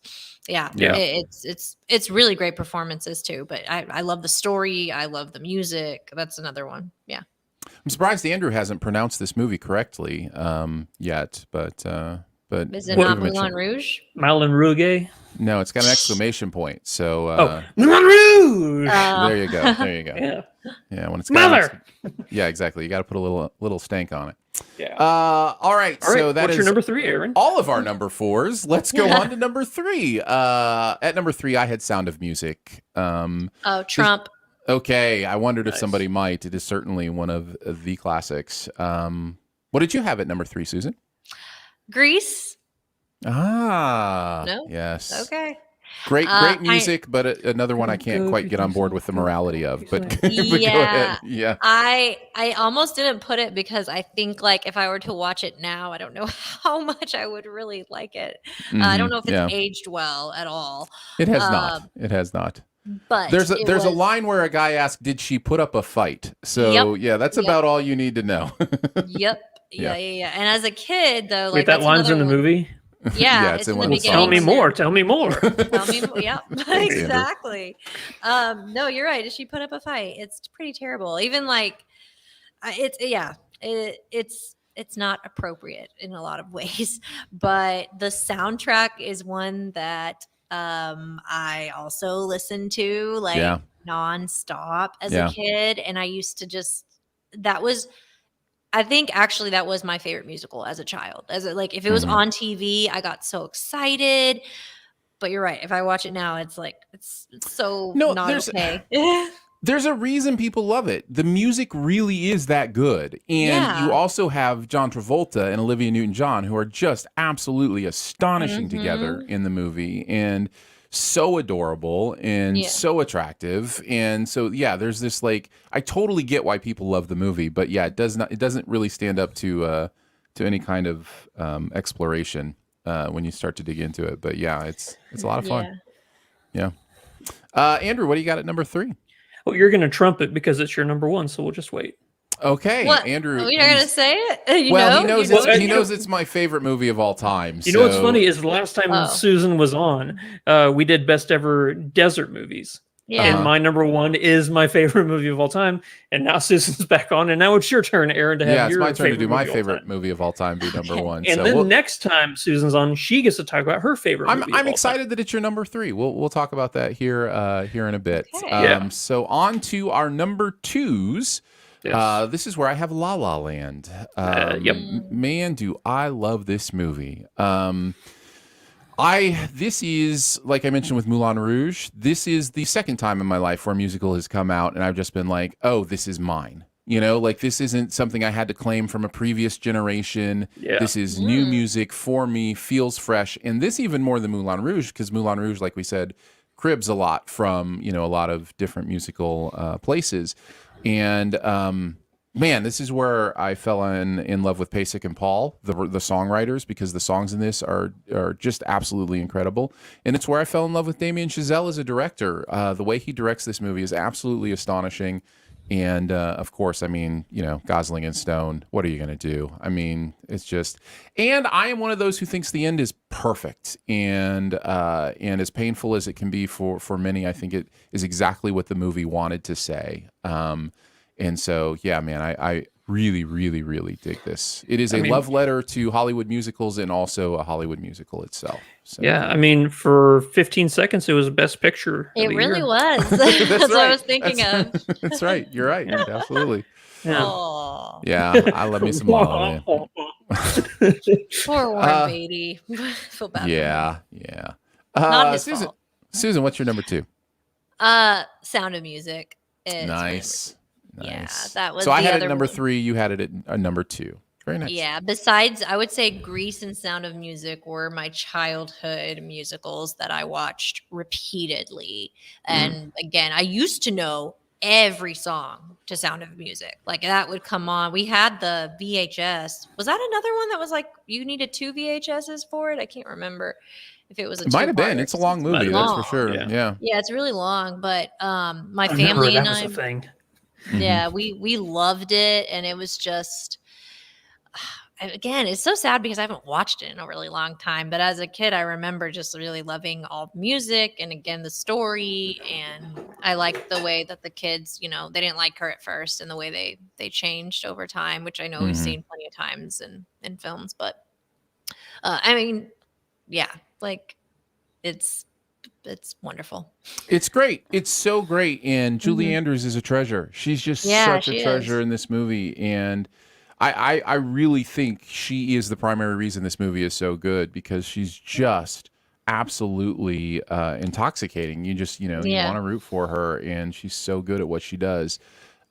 Yeah. It's really great performances too, but I love the story. I love the music. That's another one. Yeah. I'm surprised Andrew hasn't pronounced this movie correctly yet, but is it not Moulin Rouge? Moulin Rouge? No, it's got an exclamation point. So Moulin Rouge. There you go. Yeah, when it's got Mother. Yeah, exactly. You got to put a little stank on it. Yeah. All right. So what's your number 3, Aaron? All of our number 4s. Let's go on to number 3. At number 3, I had Sound of Music. Trump. Okay, I wondered if somebody might. It is certainly one of the classics. What did you have at number 3, Susan? Grease. No? Yes. Okay. Great music, but another one I can't quite get on board with the morality of. But, but go ahead. Yeah. I almost didn't put it because I think, like, if I were to watch it now, I don't know how much I would really like it. I don't know if it's aged well at all. It has not. It has not. But there's a line where a guy asked, "Did she put up a fight?" So that's about all you need to know. Yeah. And as a kid, though, like, that line's in the movie. Yeah, it's in the beginning. Tell me more. Tell me more. Yeah, exactly. No, you're right. She put up a fight. It's pretty terrible. Even like, it's not appropriate in a lot of ways. But the soundtrack is one that I also listened to nonstop as a kid, and I used to I think actually that was my favorite musical as a child. If it was on TV, I got so excited. But you're right. If I watch it now, it's like it's so not okay. There's a reason people love it. The music really is that good. And you also have John Travolta and Olivia Newton-John, who are just absolutely astonishing together in the movie, and so adorable and so attractive. And so there's this, like, I totally get why people love the movie, but it doesn't really stand up to any kind of exploration when you start to dig into it. But it's a lot of fun. Andrew, what do you got at number 3? Well, you're going to trump it because it's your number 1, so we'll just wait. Okay, what? Andrew. You're not going to say it? He knows it's my favorite movie of all time. You know what's funny is the last time Susan was on, we did best ever desert movies. Yeah. And my number 1 is my favorite movie of all time. And now Susan's back on, and now it's your turn, Aaron, to have your favorite. It's my turn to do my favorite movie of all time be number 1. And then next time Susan's on, she gets to talk about her favorite movie. I'm excited that it's your number 3. We'll talk about that here in a bit. Okay. So on to our number 2s. Yes. This is where I have La La Land. Man, do I love this movie. This is, like I mentioned with Moulin Rouge, this is the second time in my life where a musical has come out, and I've just been like, oh, this is mine. Like, this isn't something I had to claim from a previous generation. Yeah. This is new music for me, feels fresh. And this even more than Moulin Rouge, because Moulin Rouge, like we said, cribs a lot from, a lot of different musical places. And man, this is where I fell in love with Pasek and Paul, the songwriters, because the songs in this are just absolutely incredible. And it's where I fell in love with Damien Chazelle as a director. The way he directs this movie is absolutely astonishing. And of course, I mean, Gosling and Stone, what are you going to do? I mean, it's just, and I am one of those who thinks the end is perfect, and as painful as it can be for many, I think it is exactly what the movie wanted to say. And so, man, I really, really, really dig this. It is a love letter to Hollywood musicals and also a Hollywood musical itself. So. Yeah, I mean, for 15 seconds, it was Best Picture. It really was. That's what I was thinking of. That's right. You're right. Absolutely. Yeah. Yeah, I love me some La La Land. Poor Warren Beatty. I feel bad. Yeah. Not his fault. Susan, what's your number 2? Sound of Music. Nice. Nice. that was so I the had it other at number one. 3. You had it at number 2. Very nice. Yeah, besides, I would say Grease and Sound of Music were my childhood musicals that I watched repeatedly. And again, I used to know every song to Sound of Music. Like that would come on. We had the VHS. Was that another one that was like you needed 2 VHSs for it? I can't remember if it was a It might have been. two-parter. It's a long Might movie, have that's been. for sure. Yeah. Yeah. Yeah, it's really long, but my I remember family and that was I, a thing. yeah, we loved it, and it was just again, it's so sad because I haven't watched it in a really long time. But as a kid, I remember just really loving all the music and again the story, and I liked the way that the kids, they didn't like her at first, and the way they changed over time, which I know we've seen plenty of times in films. But I mean, yeah, like it's wonderful. It's great. It's so great. And Julie Andrews is a treasure. She's just such a she treasure is. in this movie. And I really think she is the primary reason this movie is so good, because she's just absolutely intoxicating. You just, you want to root for her, and she's so good at what she does.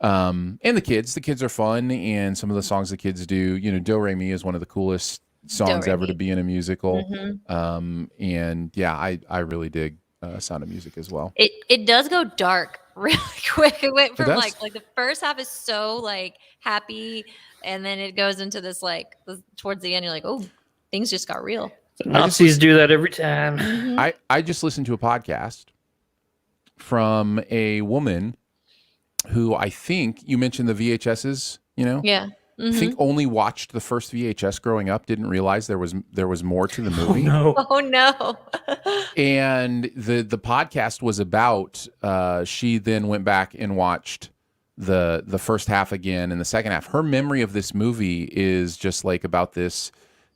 And the kids are fun. And some of the songs the kids do, Do Re Mi is one of the coolest songs ever to be in a musical. And yeah, I really dig Sound of Music as well. It does go dark really quick. It went from does. like the first half is so like happy, and then it goes into this like towards the end you're like, oh, things just got real. The Nazis do that every time. I just listened to a podcast from a woman who, I think you mentioned the VHSs, Yeah. I think only watched the first VHS growing up, didn't realize there was more to the movie. Oh no. And the podcast was about she then went back and watched the first half again and the second half. Her memory of this movie is just like about this,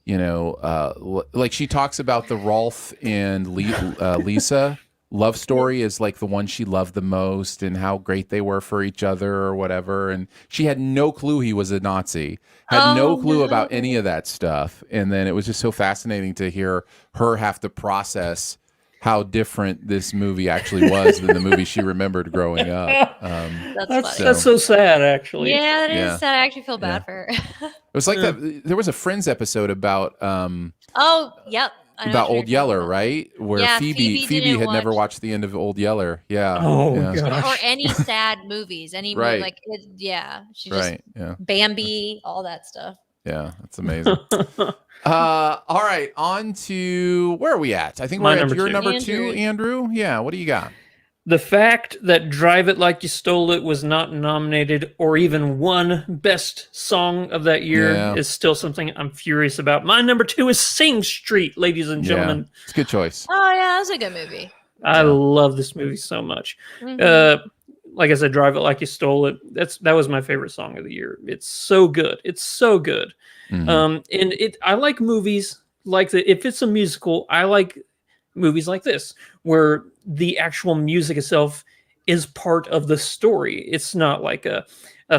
like she talks about the Rolf and Lisa love story is like the one she loved the most, and how great they were for each other or whatever. And she had no clue he was a Nazi, had no clue about any of that stuff. And then it was just so fascinating to hear her have to process how different this movie actually was than the movie she remembered growing up. That's so sad, actually. Yeah, that is sad. I actually feel bad for her. It was like that. There was a Friends episode about oh, yep. about Old Yeller, right? Where Phoebe had never watched the end of Old Yeller. Yeah. Oh gosh. Or any sad movies, any movie, like she just Bambi, all that stuff. Yeah, that's amazing. All right, on to where are we at? I think we're at your number 2, Andrew. Yeah, what do you got? The fact that Drive It Like You Stole It was not nominated or even won Best Song of that year is still something I'm furious about. My number 2 is Sing Street, ladies and gentlemen. Yeah, it's a good choice. Oh, yeah, that's a good movie. I love this movie so much. Like I said, Drive It Like You Stole It. That was my favorite song of the year. It's so good. It's so good. And I like movies like that. If it's a musical, I like movies like this, where the actual music itself is part of the story. It's not like a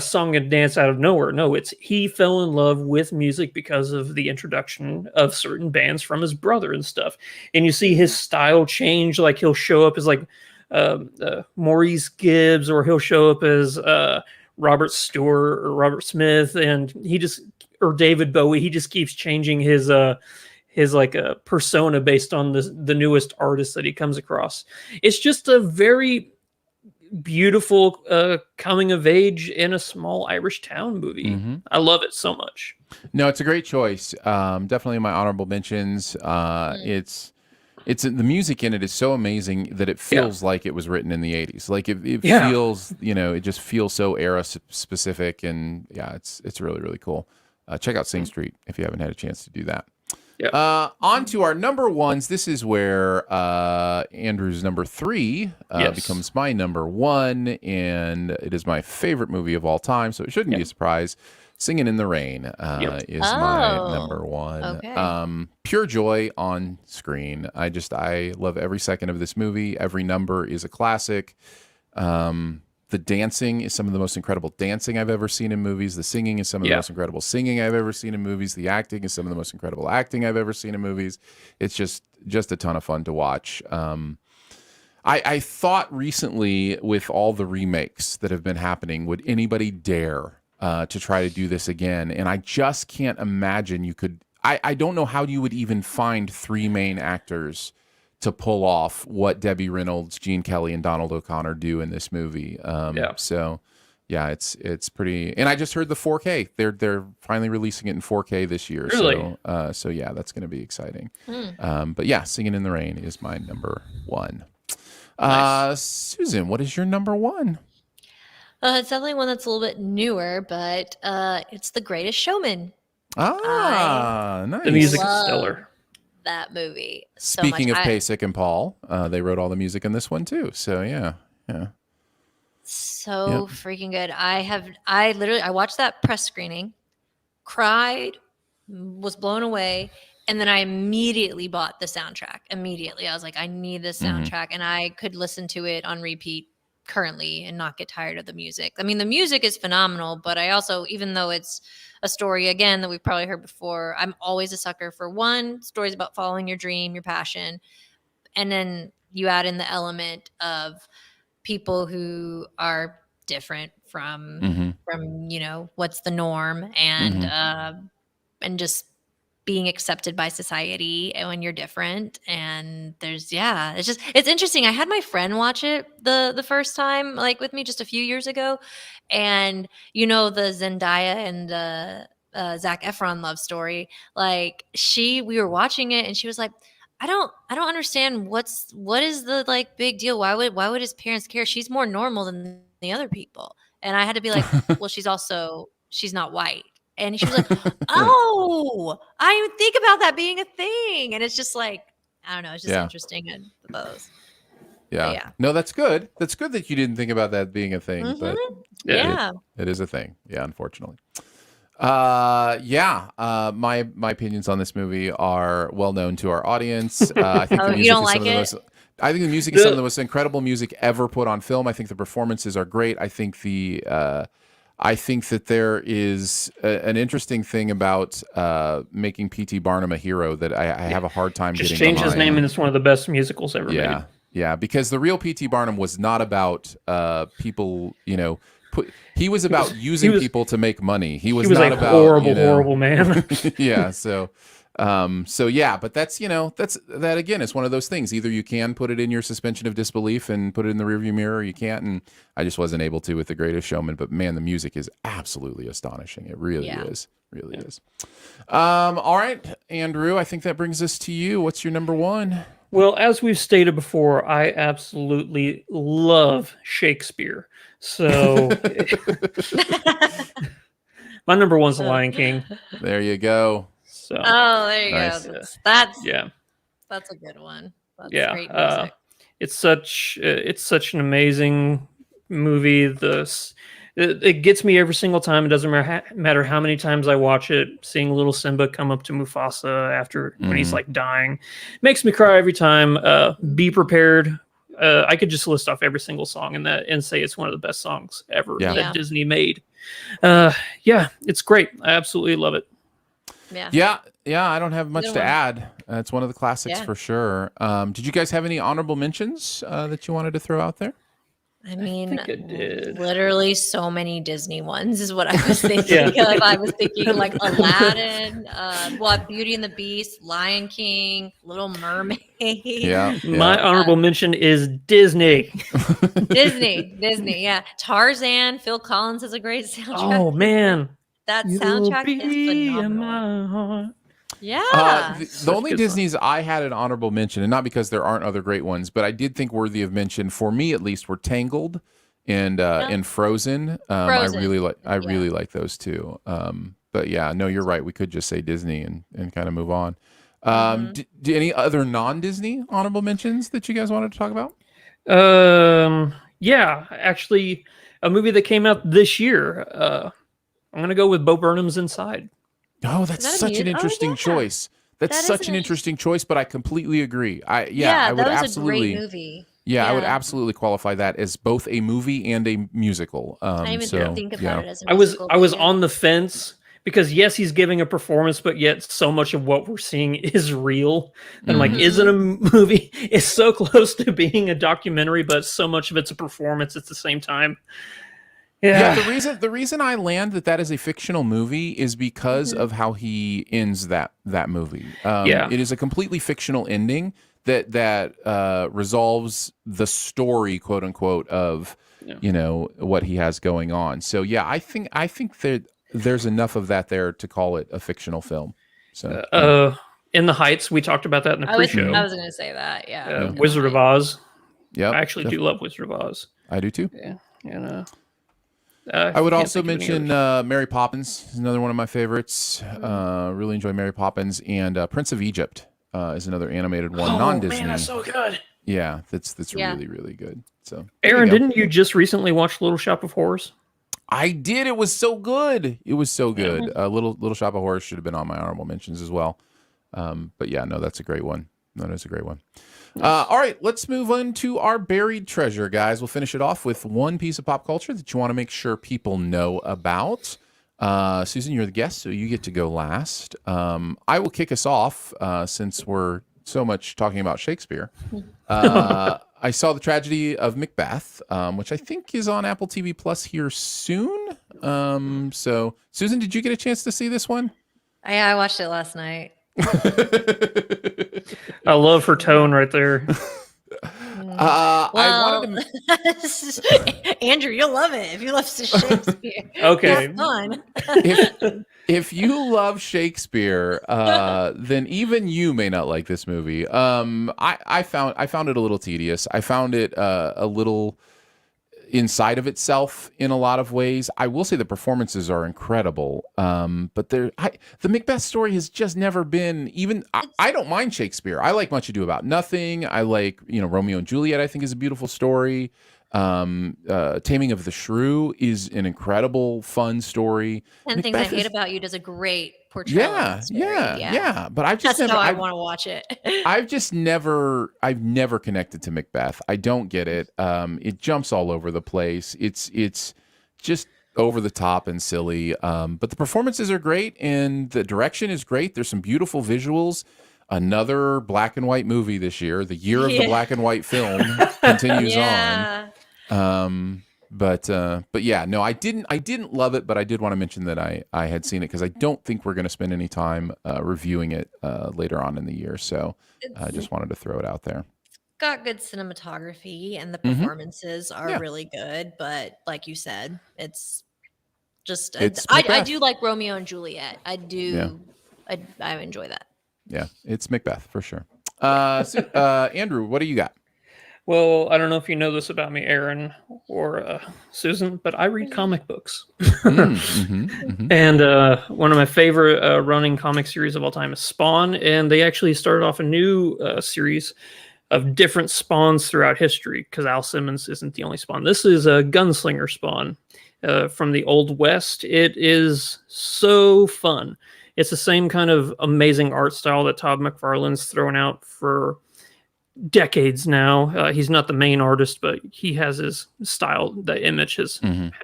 song and dance out of nowhere. No, it's he fell in love with music because of the introduction of certain bands from his brother and stuff. And you see his style change. Like he'll show up as like Maurice Gibbs, or he'll show up as Robert Stewart or Robert Smith, and or David Bowie. He just keeps changing his like a persona based on the newest artist that he comes across. It's just a very beautiful coming of age in a small Irish town movie. I love it so much. No, it's a great choice. Definitely in my honorable mentions. It's the music in it is so amazing that it feels like it was written in the 80s. Like it feels, it just feels so era specific, and it's really, really cool. Check out Sing Street if you haven't had a chance to do that. Yep. On to our number ones. This is where Andrew's number 3 becomes my number 1, and it is my favorite movie of all time, so it shouldn't be a surprise. Singing in the Rain is my number 1. Okay. Pure joy on screen. I love every second of this movie. Every number is a classic. The dancing is some of the most incredible dancing I've ever seen in movies. The singing is some of the most incredible singing I've ever seen in movies. The acting is some of the most incredible acting I've ever seen in movies. It's just a ton of fun to watch. I thought recently with all the remakes that have been happening, would anybody dare to try to do this again? And I just can't imagine you could. I don't know how you would even find three main actors to pull off what Debbie Reynolds, Gene Kelly, and Donald O'Connor do in this movie. So yeah, it's pretty. And I just heard the 4K. They're finally releasing it in 4K this year. Really? So yeah, that's going to be exciting. But yeah, Singing in the Rain is my number one. Nice. Susan, what is your number one? It's definitely one that's a little bit newer, but it's The Greatest Showman. Nice. The music is stellar. That movie. So Speaking of Pasek and Paul, they wrote all the music in this one too. So yeah. So freaking good. I watched that press screening, cried, was blown away, and then I immediately bought the soundtrack. Immediately. I was like, I need this soundtrack. And I could listen to it on repeat currently and not get tired of the music. I mean, the music is phenomenal, but I also, even though it's a story again that we've probably heard before, I'm always a sucker for stories about following your dream, your passion, and then you add in the element of people who are different from what's the norm, and just being accepted by society when you're different. And it's interesting. I had my friend watch it the first time, like with me just a few years ago. And the Zendaya and Zac Efron love story, like we were watching it and she was like, I don't understand what is the like big deal? Why would his parents care? She's more normal than the other people. And I had to be like, well, she's not white. And she was like, oh, I didn't even think about that being a thing. And it's just like, I don't know. It's just interesting and those. Yeah. No, that's good. That's good that you didn't think about that being a thing. But it is a thing. Yeah, unfortunately. My opinions on this movie are well known to our audience. I think the music you don't like it? I think the music is some of the most incredible music ever put on film. I think the performances are great. I think I think that there is an interesting thing about making P.T. Barnum a hero that I have a hard time getting behind. Just change his name and it's one of the best musicals ever made. Yeah, because the real P.T. Barnum was not about people, he was about using people to make money. He was not about horrible man. Yeah, but that again is one of those things. Either you can put it in your suspension of disbelief and put it in the rearview mirror, or you can't. And I just wasn't able to with The Greatest Showman. But man, the music is absolutely astonishing. It really is. Really is. All right, Andrew, I think that brings us to you. What's your number one? Well, as we've stated before, I absolutely love Shakespeare. So my number one's The Lion King. There you go. So there you go. That's a good one. That's great music. It's such an amazing movie. It gets me every single time. It doesn't matter how many times I watch it. Seeing little Simba come up to Mufasa after when he's like dying makes me cry every time. Be prepared. I could just list off every single song in that and say it's one of the best songs ever that Disney made. It's great. I absolutely love it. Yeah. I don't have much to add. It's one of the classics for sure. Did you guys have any honorable mentions that you wanted to throw out there? I mean, literally so many Disney ones is what I was thinking of. I was thinking like Aladdin, Beauty and the Beast, Lion King, Little Mermaid. My honorable mention is Disney. Disney, yeah. Tarzan, Phil Collins has a great soundtrack. Oh, man. That soundtrack is phenomenal. Yeah. The only Disney's I had an honorable mention, and not because there aren't other great ones, but I did think worthy of mention for me at least were Tangled and Frozen. I really like those two. But yeah, no, you're right. We could just say Disney and kind of move on. Do any other non-Disney honorable mentions that you guys wanted to talk about? Actually, a movie that came out this year. I'm gonna go with Bo Burnham's Inside. Oh, that's such an interesting choice. That's such an interesting choice, but I completely agree. I would absolutely. A great movie. I would absolutely qualify that as both a movie and a musical. I even didn't think about it as a musical. I was on the fence because yes, he's giving a performance, but yet so much of what we're seeing is real. And like, isn't a movie? It's so close to being a documentary, but so much of it's a performance at the same time. Yeah. The reason I land that is a fictional movie is because of how he ends that movie. It is a completely fictional ending that resolves the story, quote unquote, of what he has going on. So yeah, I think that there's enough of that there to call it a fictional film. So In the Heights, we talked about that in the pre-show. I was going to say that. Yeah. Wizard of Oz. Yeah, I actually do love Wizard of Oz. I do too. Yeah, and I would also mention Mary Poppins is another one of my favorites. Really enjoy Mary Poppins, and Prince of Egypt is another animated one, non-Disney. Man, that's so good. Yeah, that's really, really good. So, Aaron, didn't you just recently watch Little Shop of Horrors? I did. It was so good. It was so good. Little Shop of Horrors should have been on my honorable mentions as well. But yeah, no, that's a great one. That is a great one. All right, let's move on to our buried treasure, guys. We'll finish it off with one piece of pop culture that you want to make sure people know about. Susan, you're the guest, so you get to go last. I will kick us off since we're so much talking about Shakespeare. I saw The Tragedy of Macbeth, which I think is on Apple TV Plus here soon. So, Susan, did you get a chance to see this one? Yeah, I watched it last night. I love her tone right there. I wanted to... Andrew, you'll love it if you love Shakespeare. Okay. It's fun. if you love Shakespeare, then even you may not like this movie. I found it a little tedious. I found it a little inside of itself in a lot of ways. I will say the performances are incredible, but the Macbeth story has just never been even. I don't mind Shakespeare. I like Much Ado About Nothing. I like Romeo and Juliet. I think is a beautiful story. Taming of the Shrew is an incredible, fun story. And Macbeth Things I Hate About You does a great portrayal. Yeah. But I just that's how I want to watch it. I've never connected to Macbeth. I don't get it. It jumps all over the place. It's just over the top and silly. But the performances are great and the direction is great. There's some beautiful visuals. Another black and white movie this year. The year of the black and white film continues on. But yeah, no, I didn't love it, but I did want to mention that I had seen it because I don't think we're going to spend any time reviewing it later on in the year. So I just wanted to throw it out there. It's got good cinematography and the performances are really good, but like you said, it's just I do like Romeo and Juliet. I do. Yeah. I enjoy that. Yeah, it's Macbeth for sure. Andrew, what do you got? Well, I don't know if you know this about me, Aaron or Susan, but I read comic books. And one of my favorite running comic series of all time is Spawn, and they actually started off a new series of different Spawns throughout history, because Al Simmons isn't the only Spawn. This is a gunslinger Spawn from the Old West. It is so fun. It's the same kind of amazing art style that Todd McFarlane's thrown out for decades now. He's not the main artist, but he has his style. The image has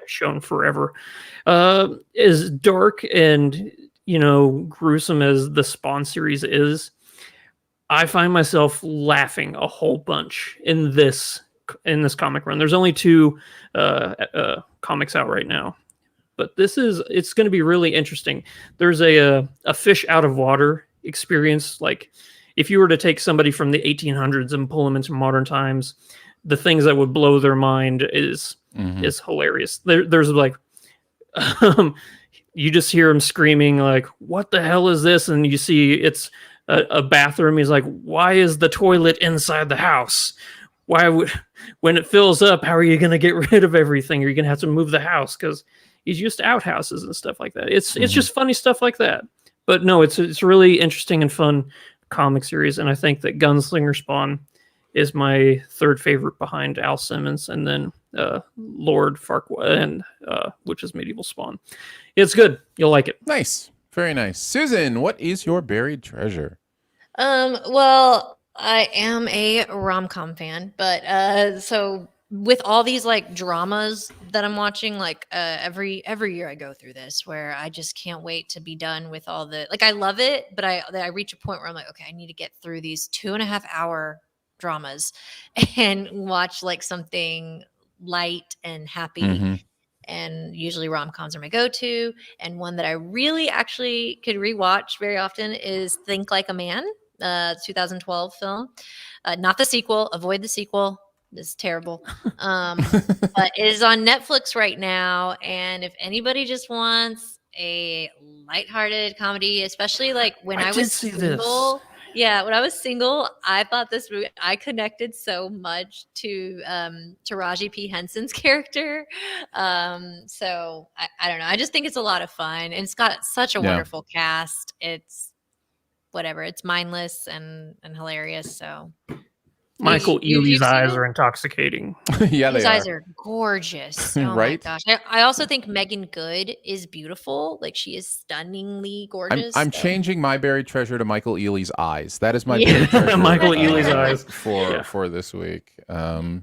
shown forever. As dark and gruesome as the Spawn series is, I find myself laughing a whole bunch in this comic run. There's only 2 comics out right now, but it's going to be really interesting. There's a fish out of water experience. Like, if you were to take somebody from the 1800s and pull them into modern times, the things that would blow their mind is hilarious. There's like, you just hear him screaming like, "What the hell is this?" And you see it's a bathroom. He's like, "Why is the toilet inside the house? When it fills up, how are you going to get rid of everything? Are you going to have to move the house?" Because he's used to outhouses and stuff like that. It's just funny stuff like that. But no, it's really interesting and fun comic series, and I think that Gunslinger Spawn is my 3rd favorite behind Al Simmons, and then Lord Farquaad, and which is Medieval Spawn. It's good. You'll like it. Nice. Very nice. Susan, what is your buried treasure? Well, I am a rom-com fan, but so with all these like dramas that I'm watching, like every year I go through this where I just can't wait to be done with all the like I love it, but I reach a point where I'm like, okay, I need to get through these 2.5-hour dramas and watch like something light and happy. Mm-hmm. And usually rom-coms are my go-to. And one that I really actually could rewatch very often is Think Like a Man, 2012 film. Not the sequel. Avoid the sequel. It's terrible. But it is on Netflix right now. And if anybody just wants a lighthearted comedy, especially like when I was single. Yeah, when I was single, I thought this movie, I connected so much to Taraji P. Henson's character. So I don't know. I just think it's a lot of fun. And it's got such a wonderful cast. It's whatever. It's mindless and hilarious. So Michael Ealy's eyes are intoxicating. Yeah, his eyes are gorgeous. Oh right? My gosh. I also think Megan Good is beautiful. Like she is stunningly gorgeous. I'm changing my buried treasure to Michael Ealy's eyes. That is my buried treasure. Michael Ealy's eyes for this week. No,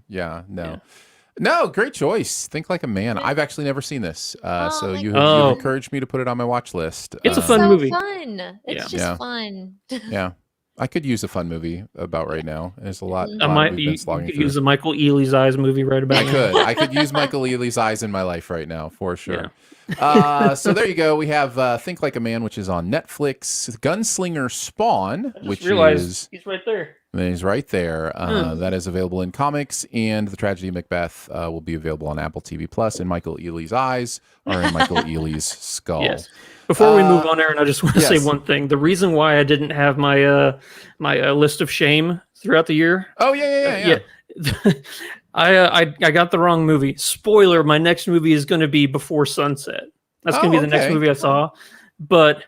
great choice. Think Like a Man. I've actually never seen this. So you encouraged me to put it on my watch list. It's a fun movie. Fun. It's just fun. Yeah. I could use a fun movie about right now. There's a lot. You could use a Michael Ealy's eyes movie right about now. I could use Michael Ealy's eyes in my life right now for sure. Yeah. So there you go. We have Think Like a Man, which is on Netflix. Gunslinger Spawn, which is he's right there. He's right there. That is available in comics, and The Tragedy of Macbeth will be available on Apple TV Plus. And Michael Ealy's eyes are in Michael Ealy's skull. Yes. Before we move on, Aaron, I just want to say one thing. The reason why I didn't have my my list of shame throughout the year. Oh yeah. I got the wrong movie. Spoiler: my next movie is going to be Before Sunset. That's going to be the next movie I saw, but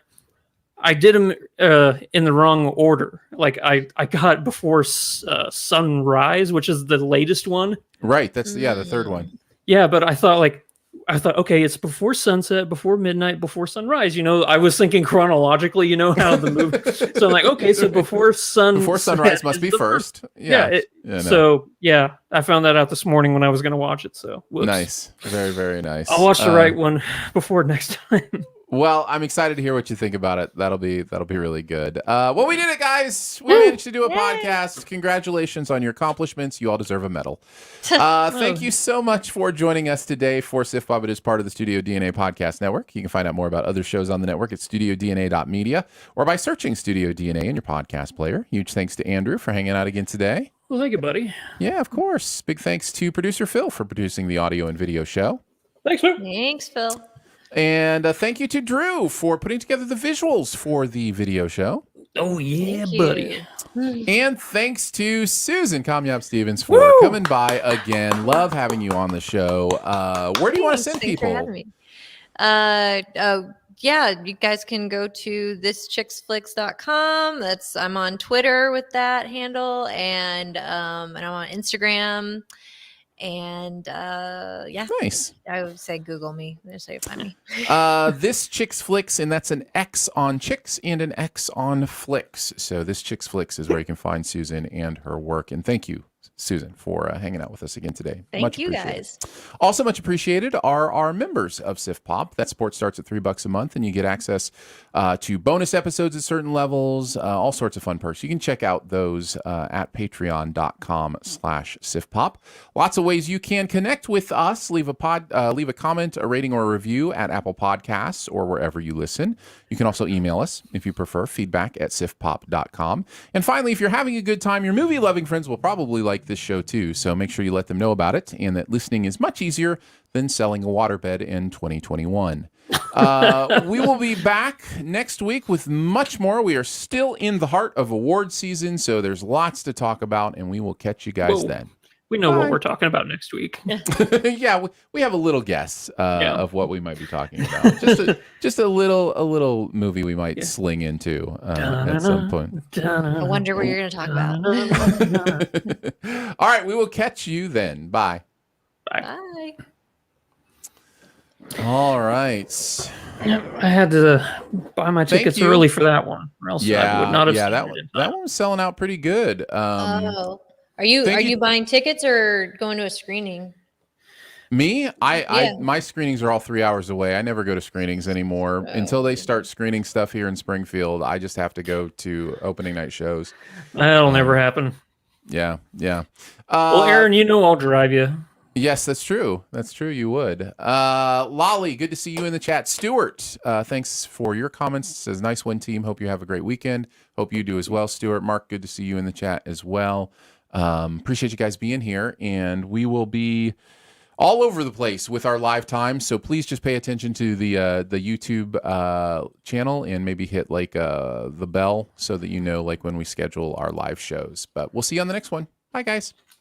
I did them in the wrong order. Like I got Before Sunrise, which is the latest one. Right. That's the third one. Yeah, but I thought, okay, it's before sunset, before midnight, before sunrise. You know, I was thinking chronologically, you know, how the movie. So I'm like, okay, so before sunrise must be first. So I found that out this morning when I was going to watch it. So whoops. Nice. Very, very nice. I'll watch the right one before next time. Well, I'm excited to hear what you think about it. That'll be really good. Well, we did it, guys. We managed to do a podcast. Congratulations on your accomplishments. You all deserve a medal. Thank you so much for joining us today for Sif Pop. It is part of the Studio DNA Podcast Network. You can find out more about other shows on the network at studiodna.media or by searching Studio DNA in your podcast player. Huge thanks to Andrew for hanging out again today. Well, thank you, buddy. Yeah, of course. Big thanks to producer Phil for producing the audio and video show. Thanks, Phil. Thanks, Phil. And thank you to Drew for putting together the visuals for the video show. Oh, yeah, buddy. And thanks to Susan Kamyab Stevens for coming by again. Love having you on the show. Where do you want to send people? For having me. You guys can go to thischicksflix.com. I'm on Twitter with that handle, and I'm on Instagram. And nice. I would say Google me. That's how you find me. This Chicks Flicks, and that's an X on Chicks and an X on Flicks. So This Chicks Flicks is where you can find Susan and her work. And thank you, Susan, for hanging out with us again today. Thank you, guys. Also much appreciated are our members of Sif Pop. That support starts at $3 a month, and you get access to bonus episodes at certain levels, all sorts of fun perks. You can check out those at patreon.com/SifPop. Lots of ways you can connect with us. Leave a comment, a rating, or a review at Apple Podcasts or wherever you listen. You can also email us if you prefer, feedback@sifpop.com. And finally, if you're having a good time, your movie-loving friends will probably like this show too, so make sure you let them know about it and that listening is much easier than selling a waterbed in 2021. We will be back next week with much more. We are still in the heart of award season, so there's lots to talk about, and we will catch you guys then. We know what we're talking about next week. Yeah, we have a little guess of what we might be talking about. Just a little movie we might sling into at some point. I wonder what you're going to talk about. All right, we will catch you then. Bye. Bye. All right. I had to buy my tickets early for that one, or else I would not have. Yeah, that one was selling out pretty good. Are you buying tickets or going to a screening? Me, my screenings are all 3 hours away. I never go to screenings anymore until they start screening stuff here in Springfield. I just have to go to opening night shows. That'll never happen. Yeah. Well, Aaron, I'll drive you. Yes, that's true. That's true. You would. Lolly, good to see you in the chat. Stuart, thanks for your comments. It says, nice win, team. Hope you have a great weekend. Hope you do as well, Stuart. Mark, good to see you in the chat as well. Appreciate you guys being here, and we will be all over the place with our live time. So please just pay attention to the YouTube channel and maybe hit like the bell so that you know like when we schedule our live shows. But we'll see you on the next one. Bye, guys.